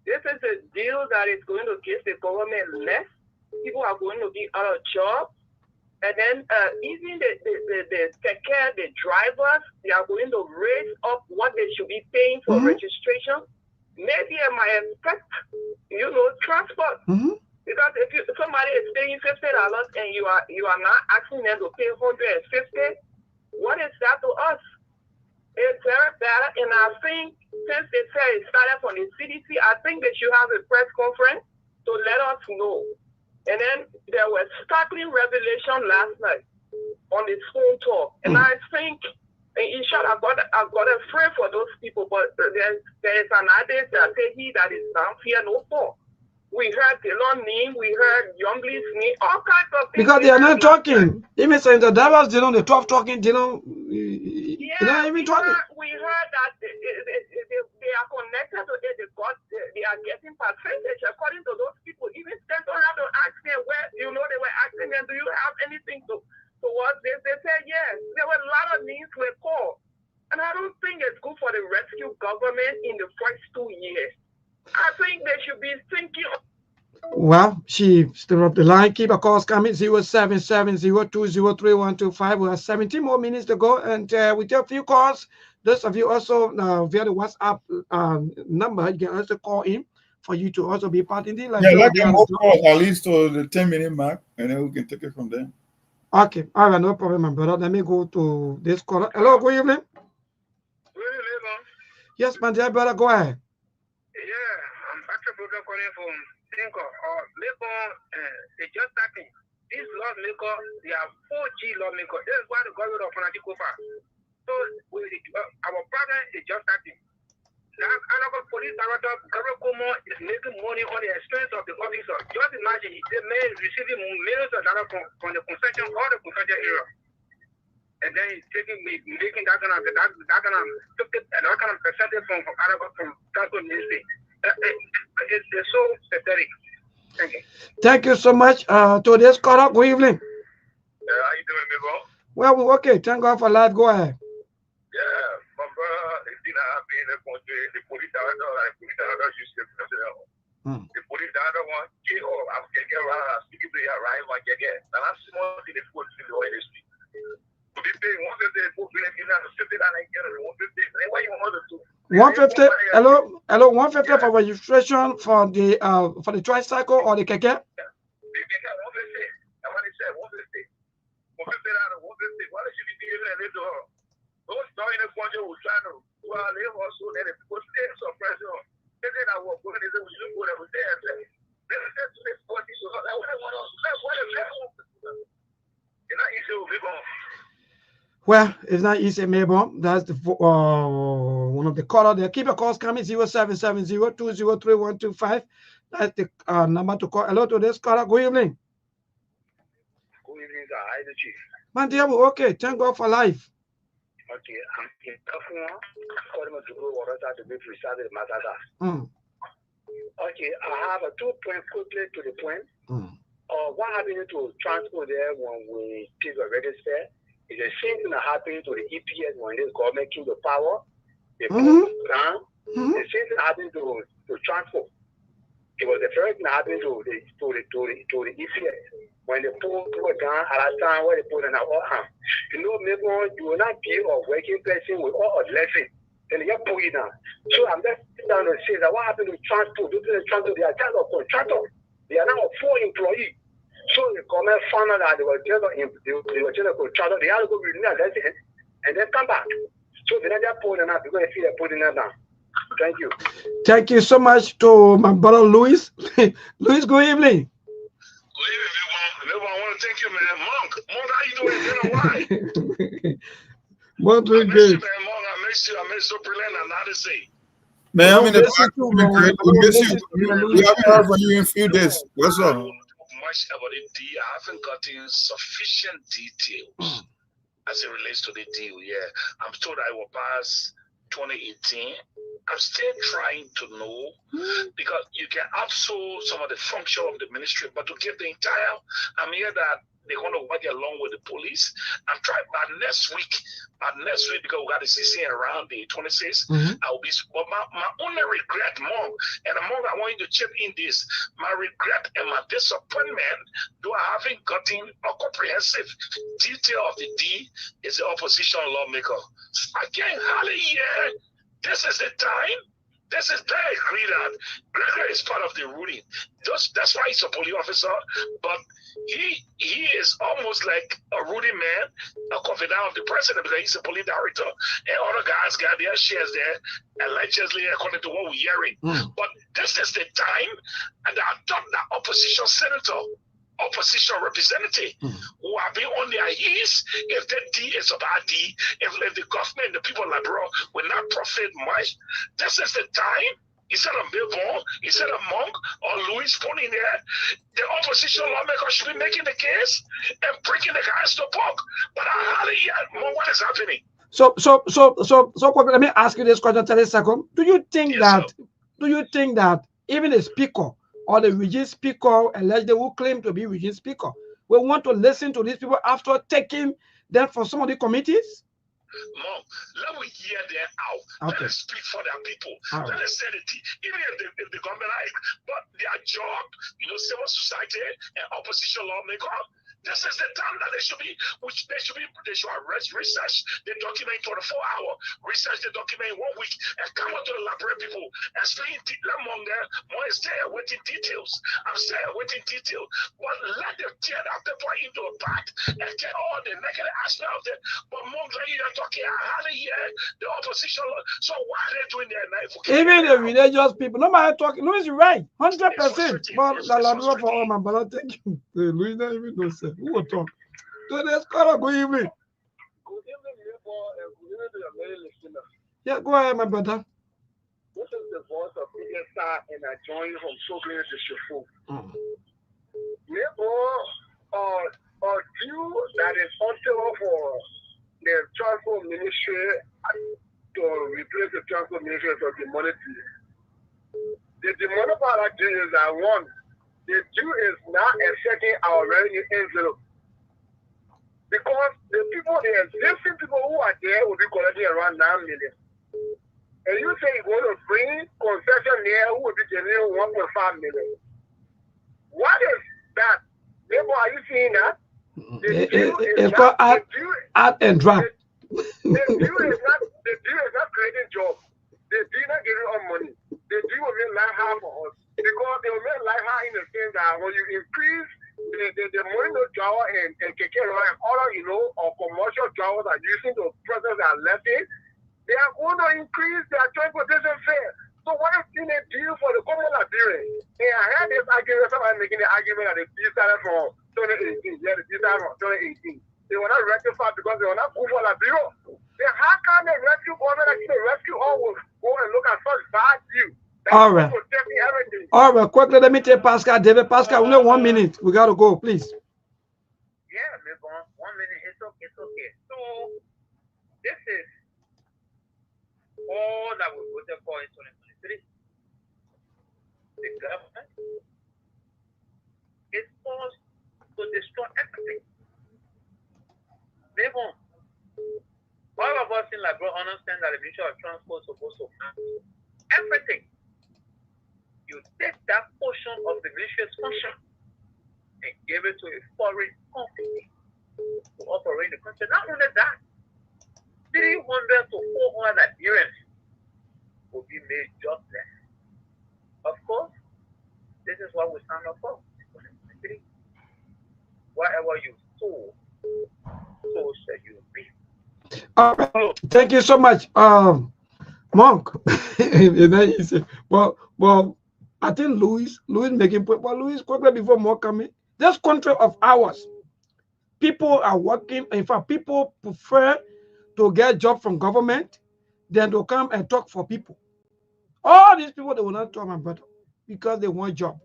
This is a deal that is going to give the government less. People are going to be out of jobs. And then even the take care, the drivers, they are going to raise up what they should be paying for registration. Maybe I might expect, transport. Because if somebody is paying $50 and you are not asking them to pay $150, what is that to us? It's very bad. And I think since they said it started from the CDC, I think they should have a press conference to let us know. And then there was startling revelation last night on this phone talk. And I think, in short, I've got a prayer for those people, but there is an adage that says, he that is down, fear no fall. We heard Dylan name, we heard Youngley's name, all kinds of things. Because they are not talking. Even saying the drivers, they don't, the 12 talking, they don't, they're not even talking. We heard that they are connected to it, they are getting percentage according to those people. Even they don't have to ask them where, they were asking them, do you have anything towards this? They said yes. There were a lot of names were called. And I don't think it's good for the rescue government in the first 2 years. I think they should be thinking. Well, she still up the line. Keep a calls coming 0770203125. We have 17 more minutes to go, and we take a few calls. Those of you also via the WhatsApp number, you can also call in for you to also be part in the live. Yeah, let them call at least to the 10-minute mark, and then we can take it from there. Okay, all right, no problem, my brother. Let me go to this caller. Hello, good evening. Good evening. Yes, my dear brother, go ahead. Calling from Tinko or Macon, they just starting. These lawmakers, they are 4G lawmakers. This is why the government of Fanatico Park. So our problem is just starting. Another police director, Gabriel Como, is making money on the expense of the officer. Just imagine, they may receiving millions of dollars from the concession or the concession area. And then he's making that kind of percentage from transport ministry. It's so pathetic. Thank you. Thank you so much. To this caller, good evening. How you doing, bro? Well, okay. Thank God for life. Go ahead. Yeah, my brother, it's been happy in the country. The police director used to the police director want to get off. I'm going to get around. Speaking to you, right? I'm going to get. And I'm small in the foot in the industry. So they pay 150 for billing, you know, $50 and get it 150. Why you want to do? 150. Hello, 150 for registration for the tricycle or the keke. The keke 150. That's what they said. 150. 150 out of 150. Why should you be giving that to her? Those story in the country who trying to live also, then if people stay so pressure, they said I was going to say, we look what I was there and say, they said to this party, so that's what I want to do. That's what I want to do. It's not easy to be gone. Well, it's not easy, Mabel. That's the one of the caller there. Keep your calls coming 0770203125. That's the number to call. Hello to this caller. Good evening. Good evening, sir. Hi, the chief. Man, dear, okay. Thank God for life. Okay, I'm in Kafua. Calling to go water to be precise with Mazada. Okay, I have a 2 point quickly to the point. What happened to transport there when we take a register? It's the same thing that happened to the EPS when this government came to power. They put down. The same thing happened to transport. It was the first thing that happened to the EPS when they put down at that time where they put in our hand. You know, maybe you will not be a working person with all a lesson. And they put it down. So I'm just sitting down and say that what happened to transport? People in transport, they are just a contractor. They are now a full employee. So the comment found out that they were just contract, they had to go renew that and then come back. So they never pulled them out because they feel they're putting them down. Thank you. Thank you so much to my brother Louis. Louis, good evening. Good evening, everyone. I want to thank you, man. Monk, how you doing? It's been a while. Monk, doing good. I miss you. I miss you, brilliant. And how to say. Man, I'm in the back. We miss you. We haven't heard from you in a few days. What's up? Much about the deal. I haven't gotten sufficient details as it relates to the deal. Yeah, I'm told I will pass 2018. I'm still trying to know because you can outsource some of the function of the ministry, but to get the entire, I'm here that they're going to work along with the police. I'm trying by next week, because we got the CC around the 26th, I will be. But my only regret, Mom, and Mom, I want you to chip in this. My regret and my disappointment, though I haven't gotten a comprehensive detail of the D, is the opposition lawmaker. I can't hardly hear. This is the time. This is they agree that Gregory is part of the ruling. That's why he's a police officer, but he is almost like a ruling man, a confidant of the president because he's a police director, and other guys got their shares there, allegedly according to what we're hearing. But this is the time, and I thought that opposition senator, opposition representative who have been on their heels if the D is about D, if the government, the people like bro will not profit much. This is the time. Instead of Billboard, instead of Monk or Louis putting there, the opposition lawmaker should be making the case and breaking the guys to book. But I hardly yet know what is happening. So, let me ask you this question 30 seconds. Do you think that even the speaker or the region speaker, alleged who claim to be region speaker, will want to listen to these people after taking them for some of the committees? Mom, let me hear them out. Okay. Let us speak for their people. Right. Let us say the even if the government but their job, civil society and opposition lawmaker. This is the time that they should arrest, research the document 24-hour, research the document 1 week, and come out to the library people and explain among them more stay awaiting details. I'm still awaiting details. But let them tear that paper into a part and get all the negative aspect of it. But Mom, you're talking hardly hear the opposition. So why are they doing that now? Even the religious people, no matter talking, Louis is right, 100%. But the Lord for all my brother, thank you. Louis don't even know, sir. Who will talk? So let's call good evening. Good evening, neighbor, and good evening to your many listeners. Yeah, go ahead, my brother. This is the voice of PSR, and I join you from Soglin to Shifu. Neighbor, a view that is until for the transport ministry to replace the transport ministry of demonic. The demonic part of deal is that one, the Jew is not accepting our revenue envelope. Because the existing people who are there will be collecting around 9 million. And you say you're going to bring concession there who will be generating 1.5 million. What is that? Therefore, are you seeing that? It's called add and drop. The deal is not creating jobs. The deal not giving us money. The deal will make life hard for us. Because they will make life hard in the sense that when you increase the money no driver and keke and other, or commercial drivers are using to process their lessons, they are going to increase their transportation fare. So what is in a deal for the common Liberian? And I had this argument, somebody making the argument that the deal started from 2018. Yeah, the deal started from 2018. They were not rectified because they were not good for Liberia. Then how can the rescue government actually rescue all will go and look at such bad view? All right. All right, quickly, let me take Pascal. David, Pascal, only 1 minute. We got to go, please. Yeah, maybe 1 minute. It's okay. So, this is all that we voted for in 2023. The government is forced to destroy everything. Maybe all of us in Liberia understand that the Ministry of Transport is supposed to handle everything. You take that portion of the ministry's function and give it to a foreign company to operate the country. Not only that, 300 to 400 Nigerians will be made jobless. Of course, this is what we stand up for. whatever you sow, so shall you reap. Thank you so much, Monk. And then he said, well, I think Louis making point. Well, Louis, quickly before more coming, this country of ours, people are working. In fact, people prefer to get job from government than to come and talk for people. All these people, they will not talk, my brother, because they want job.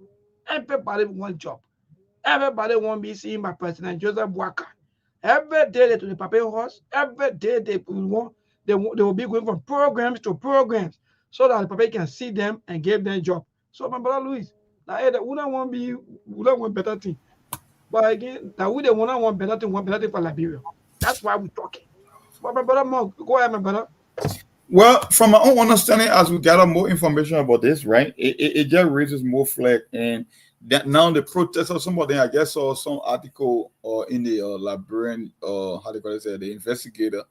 Everybody want job. Everybody want me seeing my President Joseph Boakai. Every day they to the paper horse. Every day they will be going from programs to programs so that the paper can see them and give them job. So my brother Louis, now hey, we don't want better thing. But again, now we don't want better thing for Liberia. That's why we're talking. But my brother Mark, go ahead, my brother. Well, from my own understanding, as we gather more information about this, right, it just raises more flag. And that now the protesters, some of them, I guess, saw some article in the Liberian, how they call it, the investigator,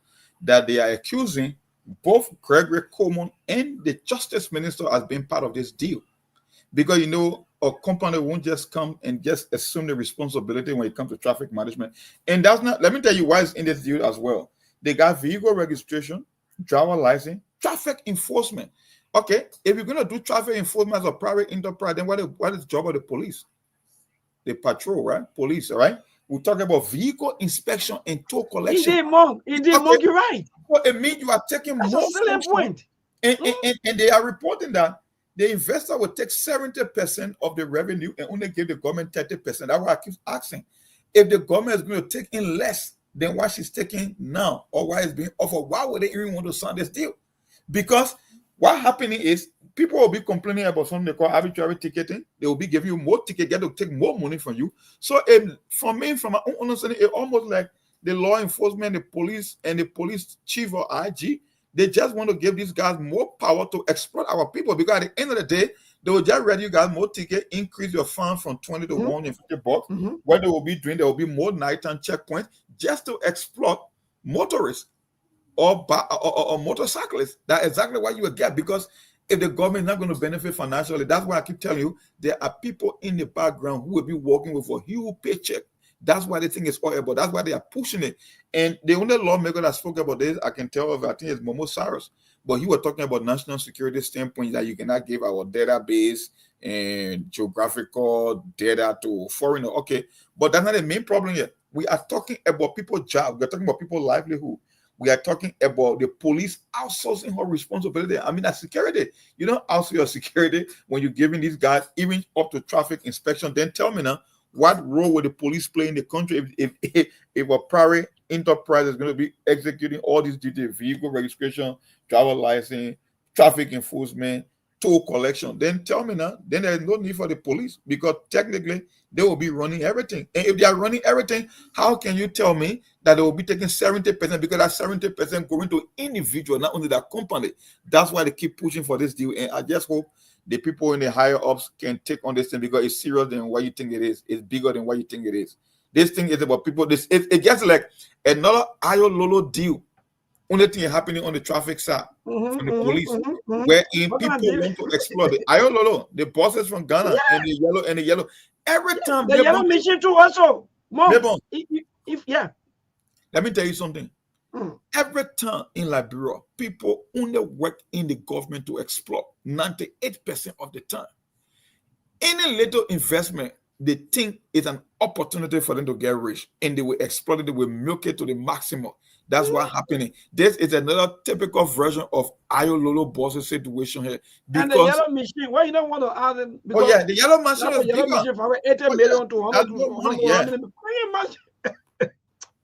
that they are accusing both Gregory Coleman and the Justice Minister as being part of this deal. Because, you know, a company won't just come and just assume the responsibility when it comes to traffic management. And that's not, let me tell you why it's in this deal as well. They got vehicle registration, driver license, traffic enforcement. Okay, if you're going to do traffic enforcement as a private enterprise, then what is the job of the police? The patrol, right? Police, all right? We're talking about vehicle inspection and toll collection. Indeed, Monk, you're right. Well, it means you are taking That's more a selling point. And they are reporting that the investor will take 70% of the revenue and only give the government 30%. That's why I keep asking. If the government is going to take in less than what she's taking now, or why it's being offered, why would they even want to sign this deal? Because what's happening is people will be complaining about something they call arbitrary ticketing. They will be giving you more ticket, get to take more money from you. So for me, from my own understanding, it's almost like the law enforcement, the police, and the police chief or IG, they just want to give these guys more power to exploit our people. Because at the end of the day, they will just ready you guys more ticket, increase your fine from 20 to 150 bucks. What they will be doing, there will be more nighttime checkpoints just to exploit motorists or motorcyclists. That's exactly what you will get. Because if the government is not going to benefit financially, that's why I keep telling you, there are people in the background who will be working with a huge paycheck. That's why they think it's all about. That's why they are pushing it. And the only lawmaker that spoke about this, I can tell of, I think it's Momo Cyrus. But he was talking about national security standpoint, that you cannot give our database and geographical data to foreigner. Okay, but that's not the main problem here. We are talking about people's job. We are talking about people's livelihood. We are talking about the police outsourcing her responsibility. I mean, that's security. You don't outsource your security when you're giving these guys even up to traffic inspection. Then tell me now, what role will the police play in the country if a private enterprise is going to be executing all these duties, vehicle registration, driver license, traffic enforcement, toll collection? Then tell me now, then there's no need for the police, because technically they will be running everything. And if they are running everything, how can you tell me that they will be taking 70%, because that 70% going to individual, not only that company? That's why they keep pushing for this deal. And I just hope the people in the higher ups can take on this thing, because it's serious than what you think it is. It's bigger than what you think it is. This thing is about people. It gets like another Ayo Lolo deal. Only thing happening on the traffic side from the police, where people want to explore the Ayo Lolo, the bosses from Ghana, and the yellow. Every time the yellow mission too also. Let me tell you something. Every time in Liberia, people only work in the government to explore 98% of the time. Any little investment, they think is an opportunity for them to get rich, and they will exploit it, they will milk it to the maximum. That's what's happening. This is another typical version of Ayo Lolo bosses situation here. Because, and the yellow machine, why you don't want to add it? Oh yeah, the yellow machine is yellow machine for 80 million to 100 million.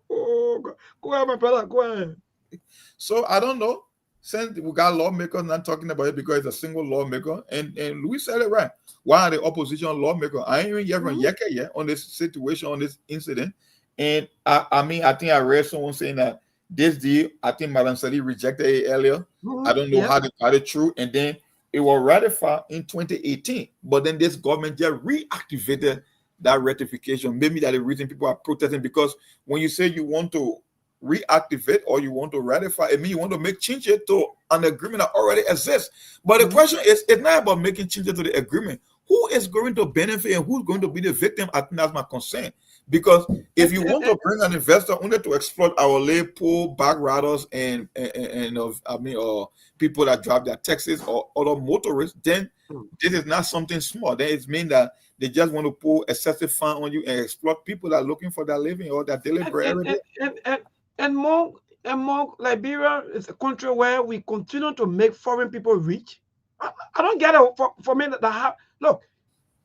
Oh, go ahead, my brother. Go ahead. So I don't know. Since we got lawmakers not talking about it because it's a single lawmaker, and Louis said it right. Why are the opposition lawmakers? I ain't even hear from Yeke yet on this situation, on this incident. And I mean, I think I read someone saying that this deal, I think Madam Sadi rejected it earlier. I don't know how they true. And then it was ratified in 2018. But then this government just reactivated that ratification. Maybe that's the reason people are protesting, because when you say you want to reactivate or you want to ratify, it means you want to make changes to an agreement that already exists. But the question is, it's not about making changes to the agreement. Who is going to benefit and who's going to be the victim? I think that's my concern. Because if you want to bring an investor only to exploit our lay poor back riders and people that drive their taxis or other motorists, then this is not something small. Then it means that they just want to put excessive fine on you and exploit people that are looking for their living or their daily bread every day. And more, Liberia is a country where we continue to make foreign people rich. I don't get it. For me, look,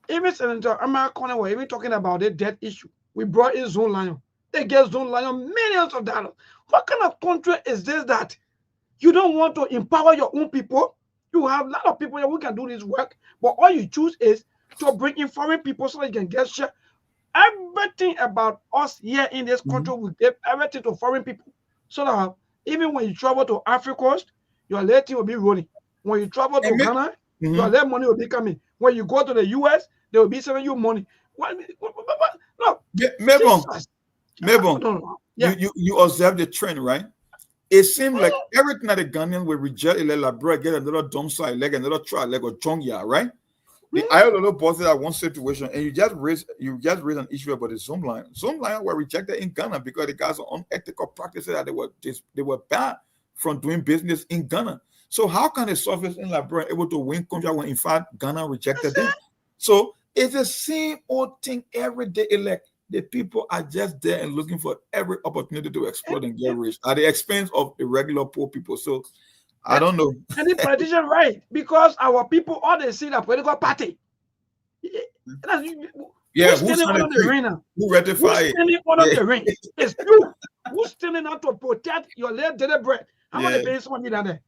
even Senator American were even talking about the debt issue. We brought in Zone Lion. They get Zone Lion millions of dollars. What kind of country is this that you don't want to empower your own people? You have a lot of people who can do this work, but all you choose is to bring in foreign people so that you can get share. Everything about us here in this country, we give everything to foreign people. So that even when you travel to Africa, your lady will be rolling. When you travel to Ghana, your late money will be coming. When you go to the US, they will be sending you money. Look, Mabel, you observe the trend, right? It seems like everything that the Ghanaians will reject, like get another dump site, like another try, like a junkyard, right? The ILO bosses at one situation, and you just raise an issue about the Zoom line. Zoom line were rejected in Ghana because the guys are unethical practices that they were banned from doing business in Ghana. So how can the surface in Liberia able to win contract when in fact Ghana rejected them? So it's the same old thing every day. Like the people are just there and looking for every opportunity to exploit and get rich at the expense of the regular poor people. So I don't know. And the politician, right? Because our people, all they see the political party. Yeah, who's standing on the ring now? Who ratify it? Who's standing on the ring? It's you. Who's standing out to protect your late daily bread? How much they pay someone down there?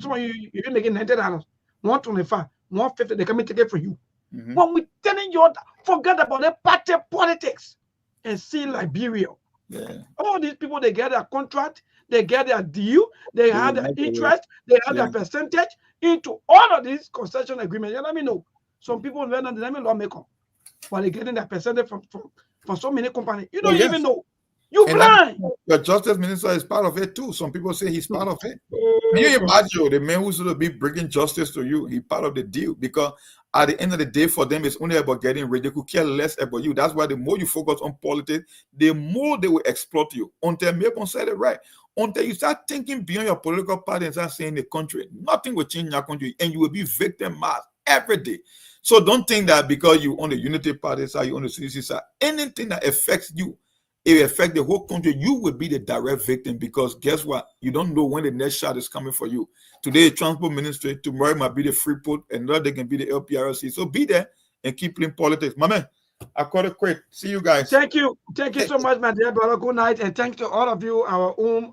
Someone you're making $90, $125, $150. They come and take it from you. When we telling you, forget about the party politics and see Liberia. Yeah. All these people, they get their contract, they get their deal, they have their interest, they have their percentage into all of these concession agreements. You let me know. Some people in Vietnam, they don't make up, but they're getting their percentage from so many companies. You don't even know. You blind. The justice minister is part of it too. Some people say he's part of it. You imagine the man who's going to be bringing justice to you, he's part of the deal, because at the end of the day, for them, it's only about getting rich. They could care less about you. That's why the more you focus on politics, the more they will exploit you. Until Mabel said it right. Until you start thinking beyond your political party and start saying the country, nothing will change your country, and you will be victimized every day. So don't think that because you on the Unity Party side, you on the CDC side, anything that affects you, it affects the whole country, you will be the direct victim, because guess what? You don't know when the next shot is coming for you. Today, transport ministry, tomorrow might be the Freeport, another day can be the LPRC. So be there and keep playing politics. My man, I call it quit. See you guys. Thank you. Thank you so much, my dear brother. Good night. And thanks to all of you, our own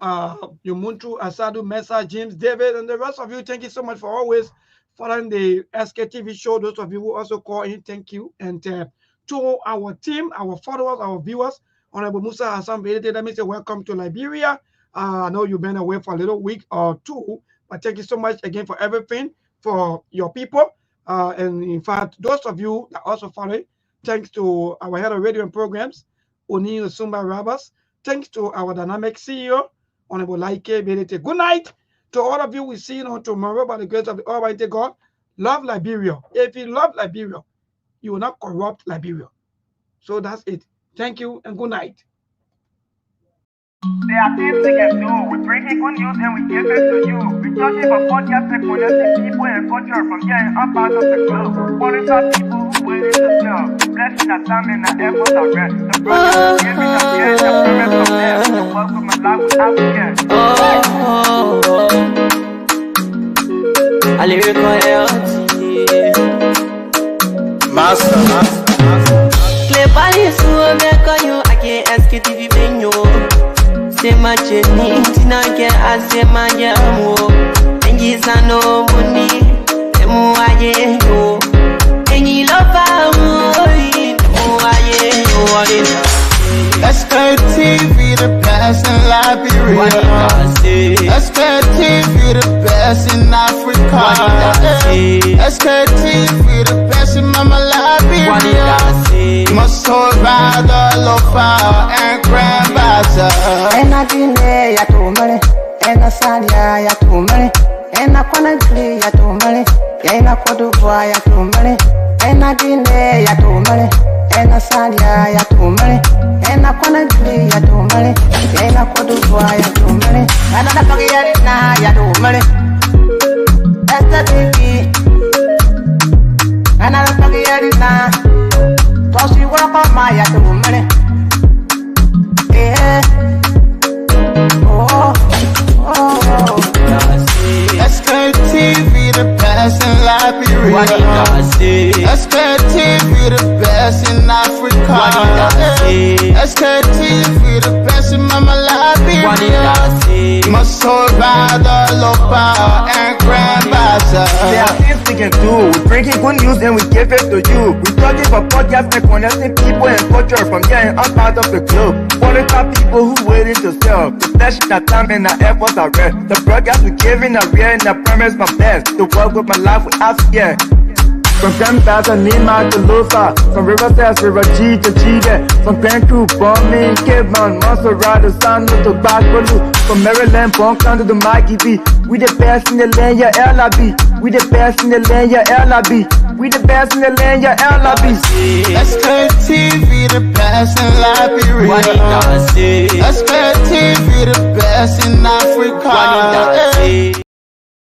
Yumuntu, Asadu, Mesa, James, David, and the rest of you. Thank you so much for always following the SKTV show. Those of you who also call in, thank you. And to our team, our followers, our viewers, Honorable Musa Hassan, let me say welcome to Liberia. I know you've been away for a little week or two, but thank you so much again for everything, for your people. And in fact, those of you that also follow, thanks to our head of radio and programs, Oni Osumba Rabas. Thanks to our dynamic CEO, Honorable Laike Bedete. Good night to all of you. We see you tomorrow by the grace of the Almighty God. Love Liberia. If you love Liberia, you will not corrupt Liberia. So that's it. Thank you and good night. There are things we can do. We bring in good news and we give it to you. We touch it for podcast and connecting people and culture from here and up out of the globe. Qualified people who willing to serve. Blessing that time and the efforts are rest. The brothers giving us here, the parents of them. The welcome and life without care. I live Master. I can't Sktv-Lib. Sema cheni tina ke asema jamu enji sano muni emu aye yo enyi lofa emu aye yo. Sktv, the best in Liberia. Sktv, the best in Africa. Sktv, the best in Mama Liberia. Must hold by the lofa and grandbaza. Ena Guinea ya tumale, ena Salia ya tumale, ena Conakry ya tumale, ena Cote d'Ivoire ya tumale, ena Guinea ya tumale, ena salia ya tumale, ena kwana gli ya tumale, ena kodufwa ya tumale, ana na pagiyari na ya tumale, esta tiki, ana na pagiyari na, tosi wako ma ya tumale, Sktv, the best in Liberia. Sktv, the best in Africa. Sktv, the best in Mama Liberia. My soul rather local and grand bazaar. There are things we can do. We bring in good news and we give it to you. We talking for podcasts and connecting people and culture from here and out part of the globe. Qualified people who waiting to sell. The flesh, the time and the efforts are rest. The broadcast we giving are real and I promise my best. To work with my life without fear. From Grandfather, Nima to Lufa. From Riverside, River G to Chile. From Grand Crew, Bombing, Kidman, Montserrat, San to Bacalu. From Maryland, Bonk to the Mikey B. We the best in the land, yeah, LIB. We the best in the land, yeah, LIB. We the best in the land, yeah, LIB. Sktv, the best in Liberia. Sktv, the best in Africa.